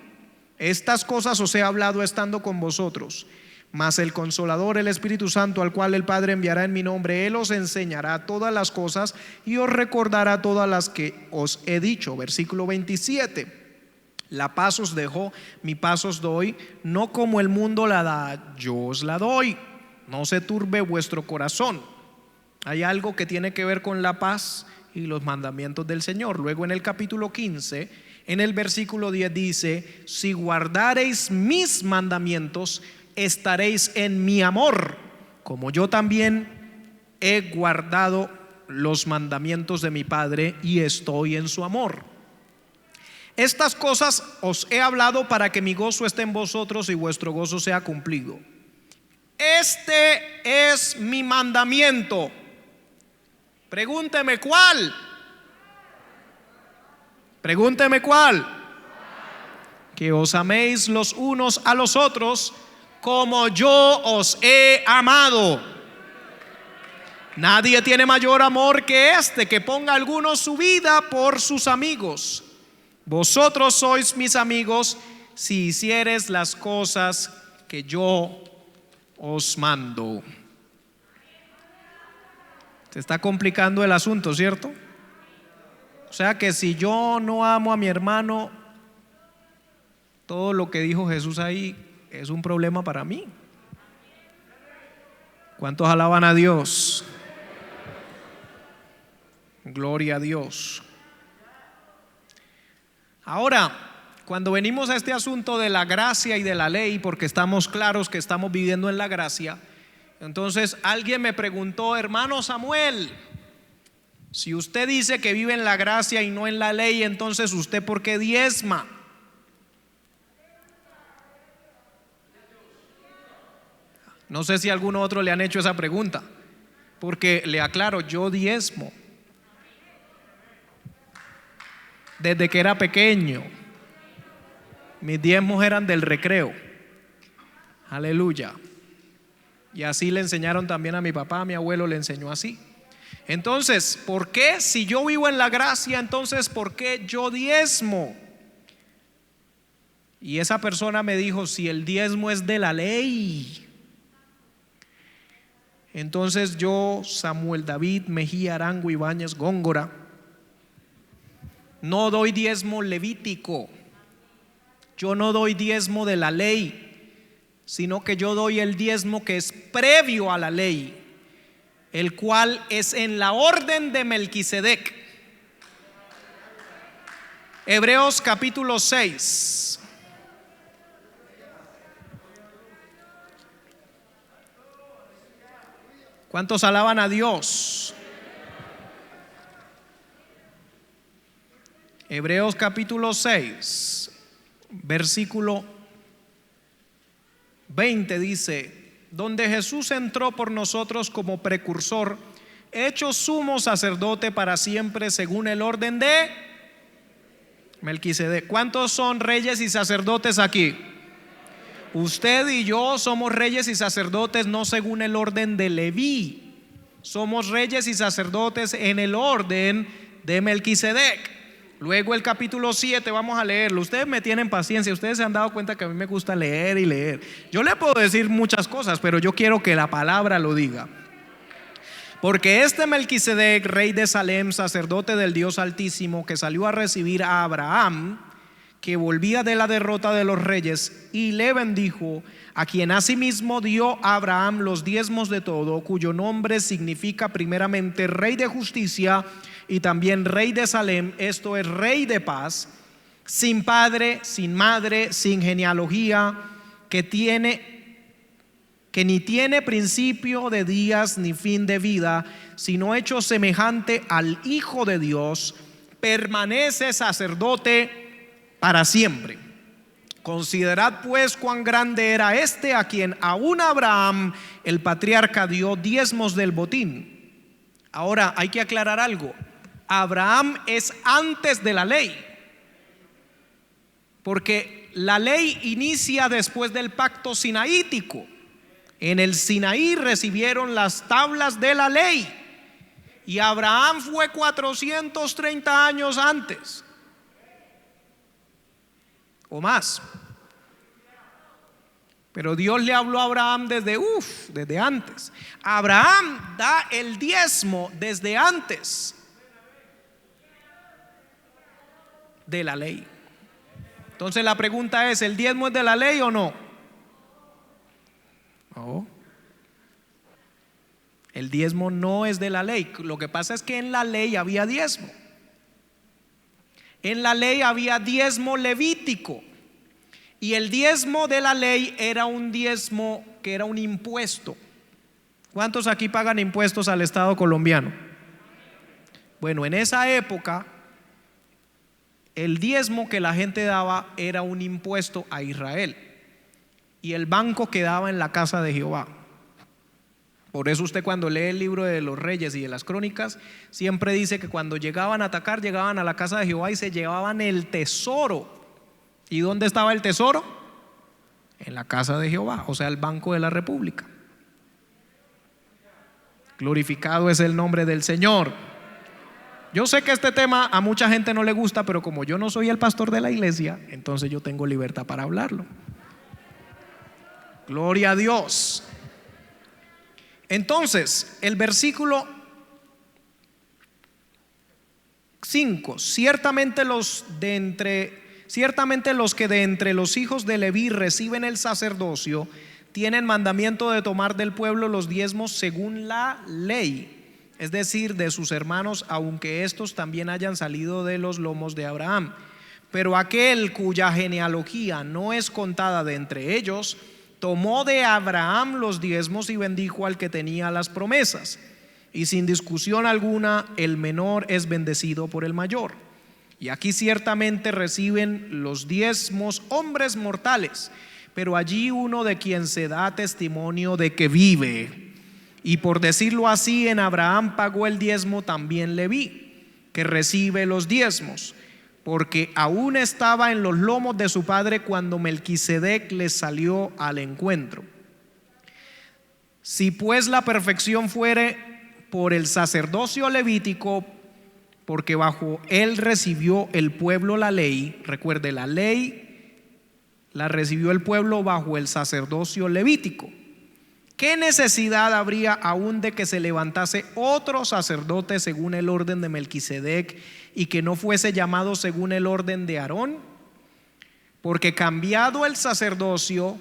Estas cosas os he hablado estando con vosotros, mas el Consolador, el Espíritu Santo, al cual el Padre enviará en mi nombre, Él os enseñará todas las cosas y os recordará todas las que os he dicho. Versículo 27. La paz os dejo, mi paz os doy, no como el mundo la da, yo os la doy. No se turbe vuestro corazón, Hay algo que tiene que ver con la paz y los mandamientos del Señor. Luego en el capítulo 15, en el versículo 10 dice: si guardareis mis mandamientos, estaréis en mi amor, como yo también he guardado los mandamientos de mi Padre y estoy en su amor. Estas cosas os he hablado para que mi gozo esté en vosotros y vuestro gozo sea cumplido. Este es mi mandamiento. Pregúnteme cuál. Pregúnteme cuál. Que os améis los unos a los otros como yo os he amado. Nadie tiene mayor amor que este, que ponga alguno su vida por sus amigos. Vosotros sois mis amigos si hiciereis las cosas que yo os mando. Se está complicando el asunto, ¿cierto? O sea que si yo no amo a mi hermano, todo lo que dijo Jesús ahí es un problema para mí. ¿Cuántos alaban a Dios? Gloria a Dios. Ahora, cuando venimos a este asunto de la gracia y de la ley, porque estamos claros que estamos viviendo en la gracia, entonces alguien me preguntó: hermano Samuel, si usted dice que vive en la gracia y no en la ley, entonces ¿usted por qué diezma? No sé si a alguno otro le han hecho esa pregunta, porque le aclaro, yo diezmo desde que era pequeño. Mis diezmos eran del recreo. Aleluya. Y así le enseñaron también a mi papá. A mi abuelo le enseñó así. Entonces, ¿por qué si yo vivo en la gracia, entonces por qué yo diezmo? Y esa persona me dijo: si el diezmo es de la ley. Entonces yo, Samuel David Mejía Arango Ibáñez Góngora, no doy diezmo levítico. Yo no doy diezmo de la ley, sino que yo doy el diezmo que es previo a la ley, el cual es en la orden de Melquisedec. Hebreos capítulo 6. ¿Cuántos alaban a Dios? Hebreos capítulo 6, versículo 20 dice: donde Jesús entró por nosotros como precursor, hecho sumo sacerdote para siempre según el orden de Melquisedec. ¿Cuántos son reyes y sacerdotes aquí? Usted y yo somos reyes y sacerdotes no según el orden de Leví, somos reyes y sacerdotes en el orden de Melquisedec. Luego el capítulo 7, vamos a leerlo. Ustedes me tienen paciencia, ustedes se han dado cuenta que a mí me gusta leer y leer. Yo le puedo decir muchas cosas, pero yo quiero que la palabra lo diga. Porque este Melquisedec, rey de Salem, sacerdote del Dios Altísimo, que salió a recibir a Abraham, que volvía de la derrota de los reyes, y le bendijo, a quien asimismo dio a Abraham los diezmos de todo, cuyo nombre significa primeramente rey de justicia y también rey de Salem, esto es rey de paz, sin padre, sin madre, sin genealogía, que ni tiene principio de días ni fin de vida, sino hecho semejante al Hijo de Dios, permanece sacerdote para siempre. Considerad pues cuán grande era este, a quien aún Abraham el patriarca dio diezmos del botín. Ahora hay que aclarar algo: Abraham es antes de la ley, porque la ley inicia después del pacto sinaítico. En el Sinaí recibieron las tablas de la ley, y Abraham fue 430 años antes o más. Pero Dios le habló a Abraham desde antes. Abraham da el diezmo desde antes de la ley. Entonces la pregunta es: ¿el diezmo es de la ley o no? No. El diezmo no es de la ley. Lo que pasa es que en la ley había diezmo. En la ley había diezmo levítico. Y el diezmo de la ley era un diezmo que era un impuesto. ¿Cuántos aquí pagan impuestos al Estado colombiano? Bueno, en esa época el diezmo que la gente daba era un impuesto a Israel. Y el banco quedaba en la casa de Jehová. Por eso usted cuando lee el libro de los Reyes y de las Crónicas, siempre dice que cuando llegaban a atacar, llegaban a la casa de Jehová y se llevaban el tesoro. ¿Y dónde estaba el tesoro? En la casa de Jehová, o sea, el Banco de la República. Glorificado es el nombre del Señor. Yo sé que este tema a mucha gente no le gusta, pero como yo no soy el pastor de la iglesia, entonces yo tengo libertad para hablarlo. Gloria a Dios. Entonces, el versículo 5: ciertamente los que de entre los hijos de Leví reciben el sacerdocio tienen mandamiento de tomar del pueblo los diezmos según la ley, es decir, de sus hermanos, aunque estos también hayan salido de los lomos de Abraham. Pero aquel cuya genealogía no es contada de entre ellos, tomó de Abraham los diezmos y bendijo al que tenía las promesas. Y sin discusión alguna, el menor es bendecido por el mayor. Y aquí ciertamente reciben los diezmos hombres mortales, pero allí uno de quien se da testimonio de que vive. Y por decirlo así, en Abraham pagó el diezmo también Leví, que recibe los diezmos, porque aún estaba en los lomos de su padre cuando Melquisedec le salió al encuentro. Si pues la perfección fuere por el sacerdocio levítico, porque bajo él recibió el pueblo la ley. Recuerde, la ley la recibió el pueblo bajo el sacerdocio levítico. ¿Qué necesidad habría aún de que se levantase otro sacerdote según el orden de Melquisedec y que no fuese llamado según el orden de Aarón? Porque cambiado el sacerdocio,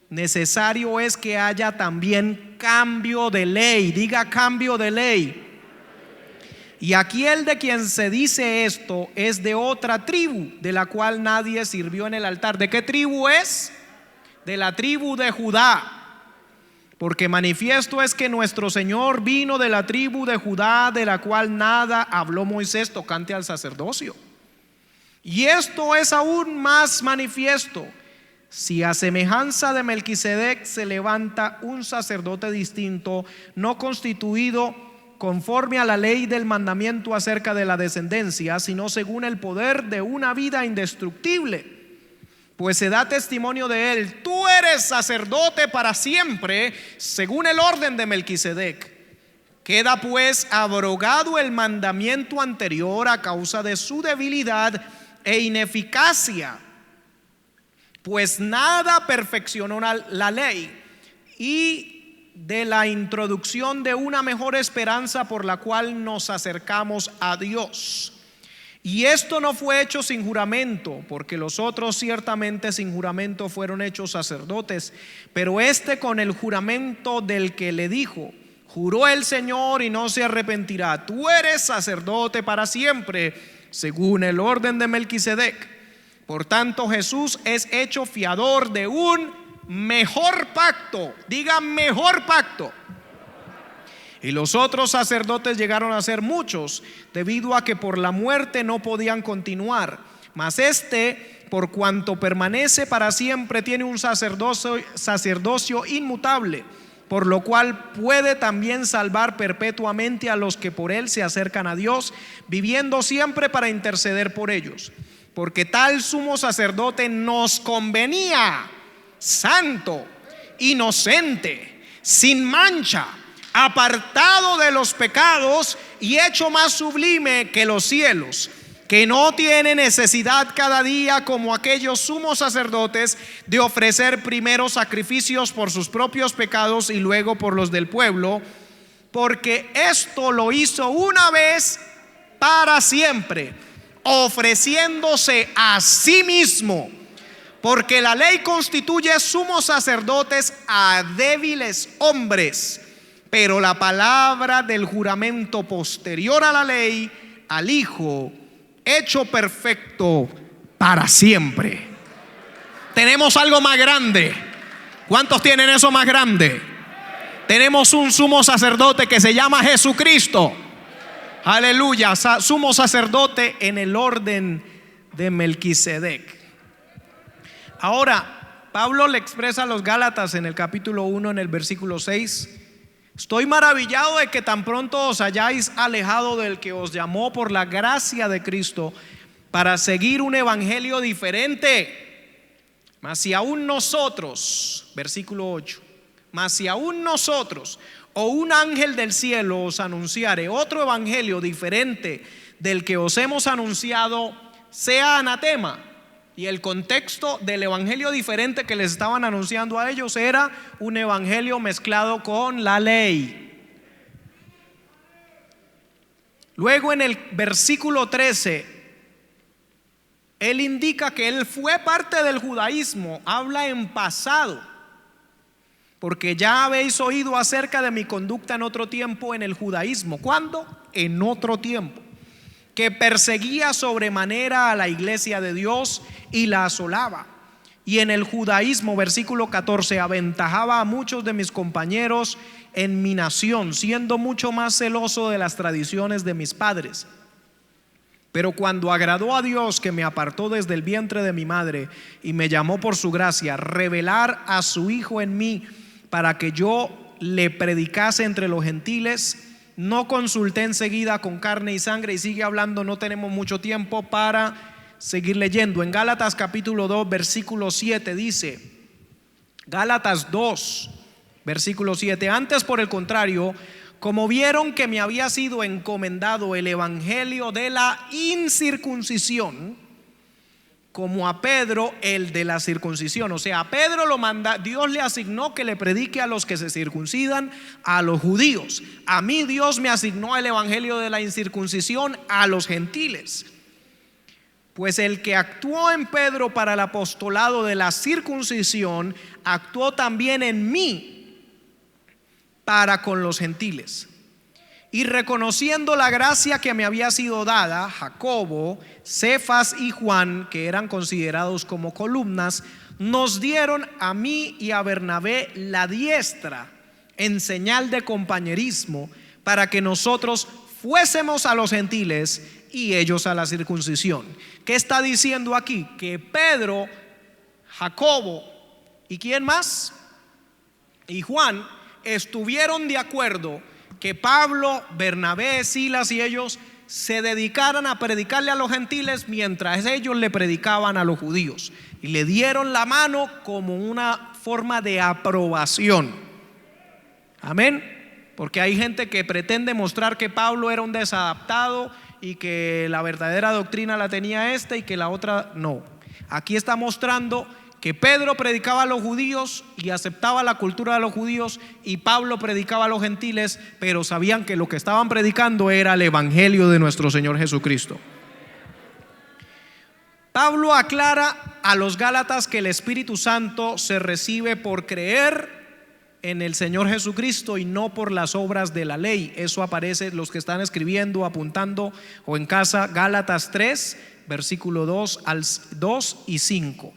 necesario es que haya también cambio de ley. Diga: cambio de ley. Y aquel de quien se dice esto es de otra tribu, de la cual nadie sirvió en el altar. ¿De qué tribu es? De la tribu de Judá. Porque manifiesto es que nuestro Señor vino de la tribu de Judá, de la cual nada habló Moisés tocante al sacerdocio. Y esto es aún más manifiesto: si a semejanza de Melquisedec se levanta un sacerdote distinto, no constituido conforme a la ley del mandamiento acerca de la descendencia, sino según el poder de una vida indestructible, pues se da testimonio de él: tú eres sacerdote para siempre, según el orden de Melquisedec. Queda pues abrogado el mandamiento anterior a causa de su debilidad e ineficacia, pues nada perfeccionó la ley, y de la introducción de una mejor esperanza por la cual nos acercamos a Dios. Y esto no fue hecho sin juramento, porque los otros ciertamente sin juramento fueron hechos sacerdotes, pero este con el juramento del que le dijo: juró el Señor y no se arrepentirá, tú eres sacerdote para siempre, según el orden de Melquisedec. Por tanto, Jesús es hecho fiador de un mejor pacto. Diga: mejor pacto. Y los otros sacerdotes llegaron a ser muchos, debido a que por la muerte no podían continuar. Mas este, por cuanto permanece para siempre, tiene un sacerdocio inmutable, por lo cual puede también salvar perpetuamente a los que por él se acercan a Dios, viviendo siempre para interceder por ellos. Porque tal sumo sacerdote nos convenía, santo, inocente, sin mancha, apartado de los pecados y hecho más sublime que los cielos, que no tiene necesidad cada día, como aquellos sumos sacerdotes, de ofrecer primero sacrificios por sus propios pecados y luego por los del pueblo, porque esto lo hizo una vez para siempre, ofreciéndose a sí mismo. Porque la ley constituye sumos sacerdotes a débiles hombres, pero la palabra del juramento posterior a la ley, al Hijo, hecho perfecto para siempre. Tenemos algo más grande. ¿Cuántos tienen eso más grande? Tenemos un sumo sacerdote que se llama Jesucristo. Aleluya, sumo sacerdote en el orden de Melquisedec. Ahora, Pablo le expresa a los Gálatas en el capítulo 1, en el versículo 6: estoy maravillado de que tan pronto os hayáis alejado del que os llamó por la gracia de Cristo para seguir un evangelio diferente. Mas si aún nosotros, versículo 8, mas si aún nosotros o un ángel del cielo os anunciare otro evangelio diferente del que os hemos anunciado, sea anatema. Y el contexto del evangelio diferente que les estaban anunciando a ellos era un evangelio mezclado con la ley. Luego en el versículo 13, él indica que él fue parte del judaísmo. Habla en pasado, porque ya habéis oído acerca de mi conducta en otro tiempo en el judaísmo. ¿Cuándo? En otro tiempo, que perseguía sobremanera a la iglesia de Dios y la asolaba. Y en el judaísmo, versículo 14, aventajaba a muchos de mis compañeros en mi nación, siendo mucho más celoso de las tradiciones de mis padres. Pero cuando agradó a Dios, que me apartó desde el vientre de mi madre y me llamó por su gracia, revelar a su Hijo en mí para que yo le predicase entre los gentiles, no consulté enseguida con carne y sangre. Y sigue hablando, no tenemos mucho tiempo para seguir leyendo. En Gálatas capítulo 2, versículo 7 dice, Gálatas 2, versículo 7: antes, por el contrario, como vieron que me había sido encomendado el evangelio de la incircuncisión, como a Pedro el de la circuncisión. O sea, a Pedro lo manda, Dios le asignó que le predique a los que se circuncidan, a los judíos. A mí Dios me asignó el evangelio de la incircuncisión a los gentiles. Pues el que actuó en Pedro para el apostolado de la circuncisión, actuó también en mí para con los gentiles. Y reconociendo la gracia que me había sido dada, Jacobo, Cefas y Juan, que eran considerados como columnas, nos dieron a mí y a Bernabé la diestra en señal de compañerismo, para que nosotros fuésemos a los gentiles y ellos a la circuncisión. ¿Qué está diciendo aquí? Que Pedro, Jacobo y ¿quién más? Y Juan estuvieron de acuerdo que Pablo, Bernabé, Silas y ellos se dedicaran a predicarle a los gentiles mientras ellos le predicaban a los judíos, y le dieron la mano como una forma de aprobación. Amén. Porque hay gente que pretende mostrar que Pablo era un desadaptado y que la verdadera doctrina la tenía y que la otra no. Aquí está mostrando que Pedro predicaba a los judíos y aceptaba la cultura de los judíos, y Pablo predicaba a los gentiles, pero sabían que lo que estaban predicando era el evangelio de nuestro Señor Jesucristo. Pablo aclara a los Gálatas que el Espíritu Santo se recibe por creer en el Señor Jesucristo y no por las obras de la ley. Eso aparece, los que están escribiendo, apuntando o en casa, Gálatas 3, versículo 2 y 5.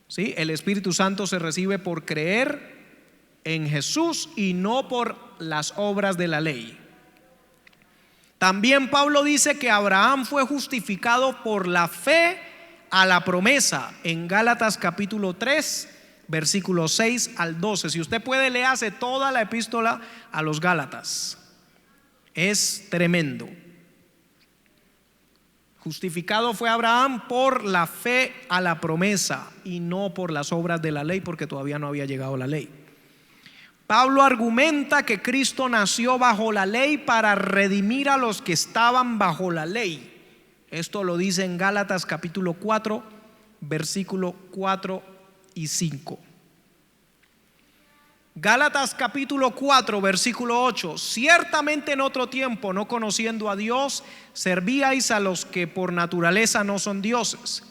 ¿Sí? El Espíritu Santo se recibe por creer en Jesús y no por las obras de la ley. También Pablo dice que Abraham fue justificado por la fe a la promesa en Gálatas capítulo 3, versículos 6 al 12. Si usted puede, léase toda la epístola a los Gálatas. Es tremendo. Justificado fue Abraham por la fe a la promesa y no por las obras de la ley, porque todavía no había llegado la ley. Pablo argumenta que Cristo nació bajo la ley para redimir a los que estaban bajo la ley. Esto lo dice en Gálatas capítulo 4, versículo 4 y 5. Gálatas capítulo 4, versículo 8: ciertamente en otro tiempo, no conociendo a Dios, servíais a los que por naturaleza no son dioses.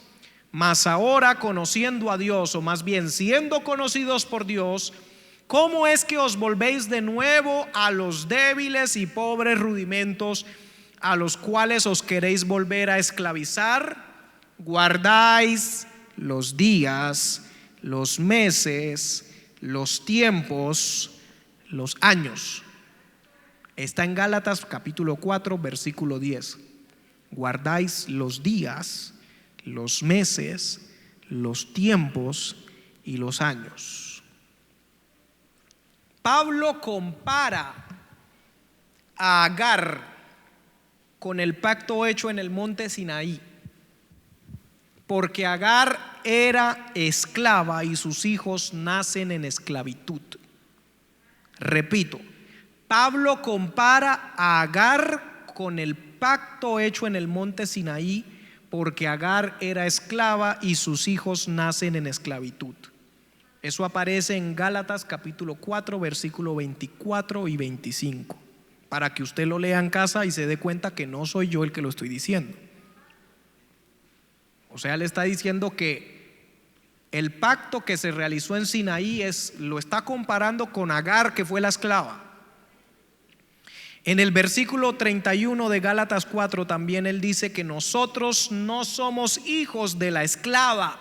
Mas ahora, conociendo a Dios, o más bien siendo conocidos por Dios, ¿Cómo es que os volvéis de nuevo a los débiles y pobres rudimentos a los cuales os queréis volver a esclavizar? Guardáis los días, los meses, los tiempos, los años. Está en Gálatas capítulo 4 versículo 10. Guardáis los días, los meses, los tiempos y los años. Pablo compara a Agar con el pacto hecho en el monte Sinaí, porque Agar era esclava y sus hijos nacen en esclavitud. Repito, Pablo compara a Agar con el pacto hecho en el monte Sinaí, porque Agar era esclava y sus hijos nacen en esclavitud. Eso aparece en Gálatas capítulo 4 versículo 24 y 25, para que usted lo lea en casa y se dé cuenta que no soy yo el que lo estoy diciendo. O sea, le está diciendo que el pacto que se realizó en Sinaí lo está comparando con Agar, que fue la esclava. En el versículo 31 de Gálatas 4 también él dice que nosotros no somos hijos de la esclava,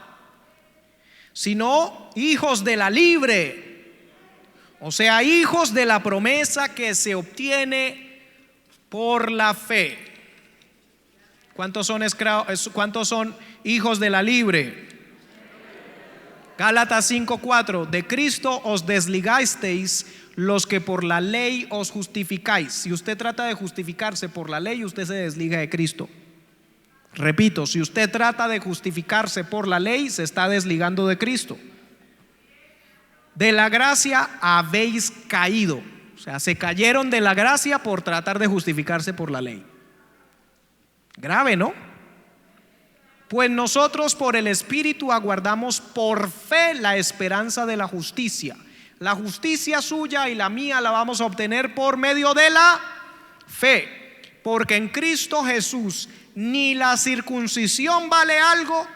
sino hijos de la libre. O sea, hijos de la promesa que se obtiene por la fe. ¿Cuántos son hijos de la libre? Gálatas 5:4, de Cristo os desligasteis los que por la ley os justificáis. Si usted trata de justificarse por la ley, usted se desliga de Cristo. Repito, si usted trata de justificarse por la ley, se está desligando de Cristo. De la gracia habéis caído. O sea, se cayeron de la gracia por tratar de justificarse por la ley. Grave, ¿no? Pues nosotros por el Espíritu aguardamos por fe la esperanza de la justicia. La justicia suya y la mía la vamos a obtener por medio de la fe. Porque en Cristo Jesús ni la circuncisión vale algo,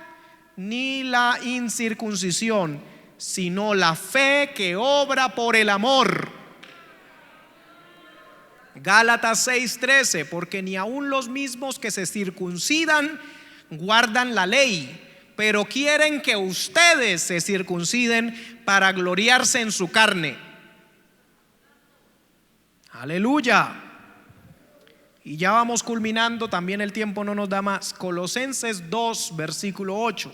ni la incircuncisión, sino la fe que obra por el amor. Gálatas 6:13, porque ni aun los mismos que se circuncidan guardan la ley, pero quieren que ustedes se circunciden para gloriarse en su carne. Aleluya. Y ya vamos culminando, también el tiempo no nos da más. Colosenses 2 versículo 8.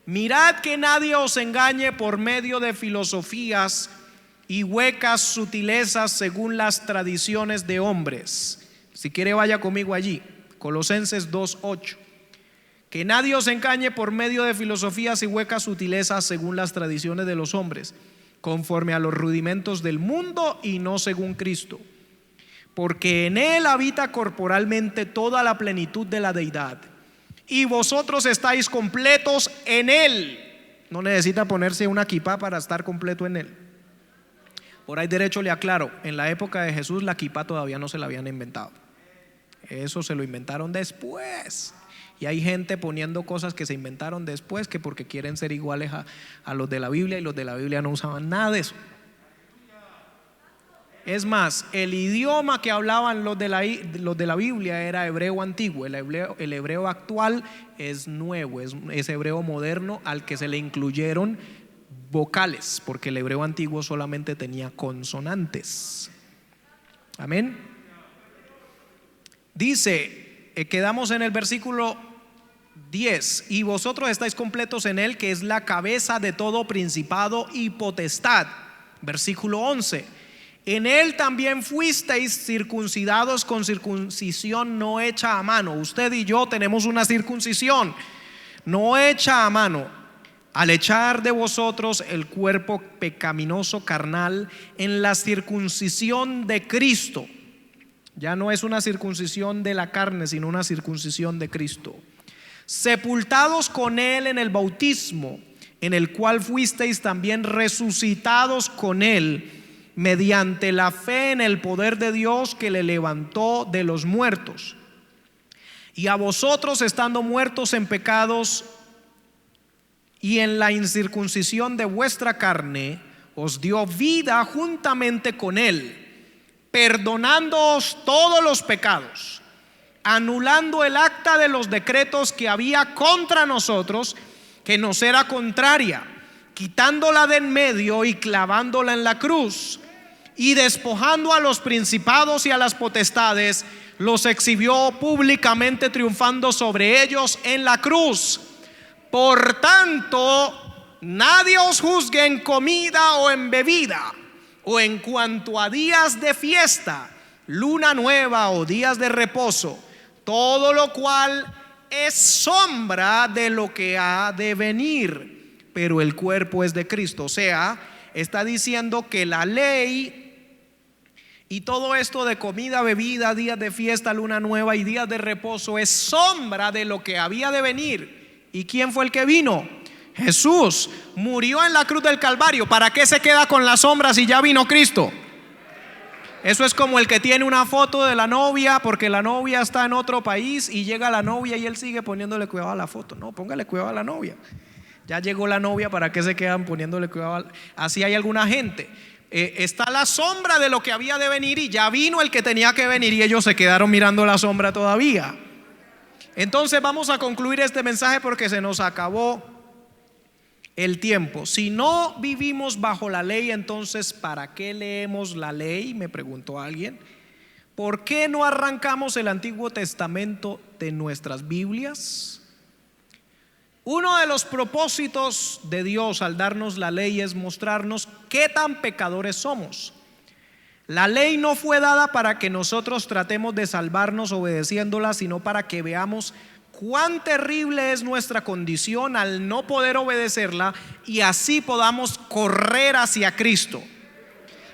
Mirad que nadie os engañe por medio de filosofías y huecas sutilezas según las tradiciones de hombres. Si quiere vaya conmigo allí. Colosenses 2:8. Que nadie os engañe por medio de filosofías y huecas sutilezas según las tradiciones de los hombres, conforme a los rudimentos del mundo y no según Cristo. Porque en él habita corporalmente toda la plenitud de la deidad, y vosotros estáis completos en él. No necesita ponerse una kipá para estar completo en él. Por ahí derecho le aclaro, en la época de Jesús la kipá todavía no se la habían inventado. Eso se lo inventaron después. Y hay gente poniendo cosas que se inventaron después, que porque quieren ser iguales a los de la Biblia, y los de la Biblia no usaban nada de eso. Es más, el idioma que hablaban los de la Biblia era hebreo antiguo. El hebreo actual es nuevo, es hebreo moderno al que se le incluyeron vocales, porque el hebreo antiguo solamente tenía consonantes. Amén. Dice, quedamos en el versículo 10. Y vosotros estáis completos en él, que es la cabeza de todo principado y potestad. Versículo 11. En él también fuisteis circuncidados con circuncisión no hecha a mano. Usted y yo tenemos una circuncisión no hecha a mano, al echar de vosotros el cuerpo pecaminoso carnal en la circuncisión de Cristo. Ya no es una circuncisión de la carne, sino una circuncisión de Cristo. Sepultados con él en el bautismo, en el cual fuisteis también resucitados con él, mediante la fe en el poder de Dios que le levantó de los muertos. Y a vosotros, estando muertos en pecados y en la incircuncisión de vuestra carne, os dio vida juntamente con Él, perdonándoos todos los pecados, anulando el acta de los decretos que había contra nosotros, que nos era contraria, quitándola de en medio y clavándola en la cruz, y despojando a los principados y a las potestades, los exhibió públicamente, triunfando sobre ellos en la cruz. Por tanto, nadie os juzgue en comida o en bebida, o en cuanto a días de fiesta, luna nueva o días de reposo, todo lo cual es sombra de lo que ha de venir, pero el cuerpo es de Cristo. O sea, está diciendo que la ley y todo esto de comida, bebida, días de fiesta, luna nueva y días de reposo es sombra de lo que había de venir. ¿Y quién fue el que vino? Jesús. Murió en la cruz del Calvario. ¿Para qué se queda con la sombra si ya vino Cristo? Eso es como el que tiene una foto de la novia porque la novia está en otro país y llega la novia y él sigue poniéndole cuidado a la foto. No, póngale cuidado a la novia. Ya llegó la novia, ¿para qué se quedan poniéndole cuidado? Así hay alguna gente. Está la sombra de lo que había de venir y ya vino el que tenía que venir y ellos se quedaron mirando la sombra todavía. Entonces vamos a concluir este mensaje porque se nos acabó el tiempo. Si no vivimos bajo la ley, entonces ¿para qué leemos la ley? Me preguntó alguien. ¿Por qué no arrancamos el Antiguo Testamento de nuestras Biblias? Uno de los propósitos de Dios al darnos la ley es mostrarnos qué tan pecadores somos. La ley no fue dada para que nosotros tratemos de salvarnos obedeciéndola, sino para que veamos cuán terrible es nuestra condición al no poder obedecerla y así podamos correr hacia Cristo.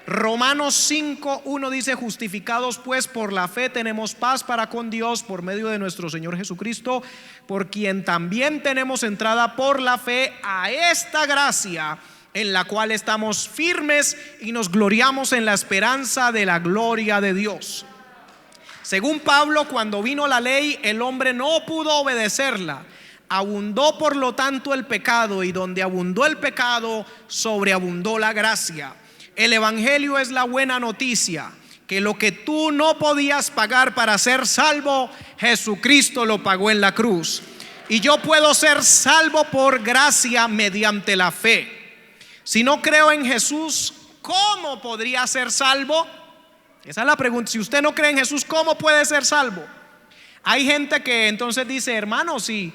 Romanos 5:1 dice: justificados pues por la fe tenemos paz para con Dios por medio de nuestro Señor Jesucristo, por quien también tenemos entrada por la fe a esta gracia en la cual estamos firmes y nos gloriamos en la esperanza de la gloria de Dios. Según Pablo, cuando vino la ley, el hombre no pudo obedecerla. Abundó por lo tanto el pecado, y donde abundó el pecado, sobreabundó la gracia. El evangelio es la buena noticia, que lo que tú no podías pagar para ser salvo, Jesucristo lo pagó en la cruz. Y yo puedo ser salvo por gracia mediante la fe. Si no creo en Jesús, ¿cómo podría ser salvo? Esa es la pregunta. Si usted no cree en Jesús, ¿cómo puede ser salvo? Hay gente que entonces dice: hermano, si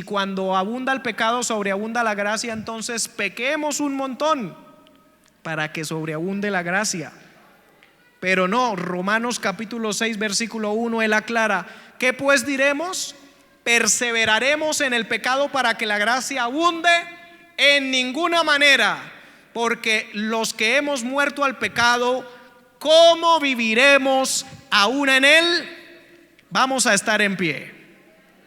cuando abunda el pecado sobreabunda la gracia, entonces pequemos un montón para que sobreabunde la gracia. Pero no, Romanos capítulo 6 versículo 1, él aclara: ¿qué pues diremos? ¿Perseveraremos en el pecado para que la gracia abunde? En ninguna manera, porque los que hemos muerto al pecado, ¿cómo viviremos aún en él? Vamos a estar en pie.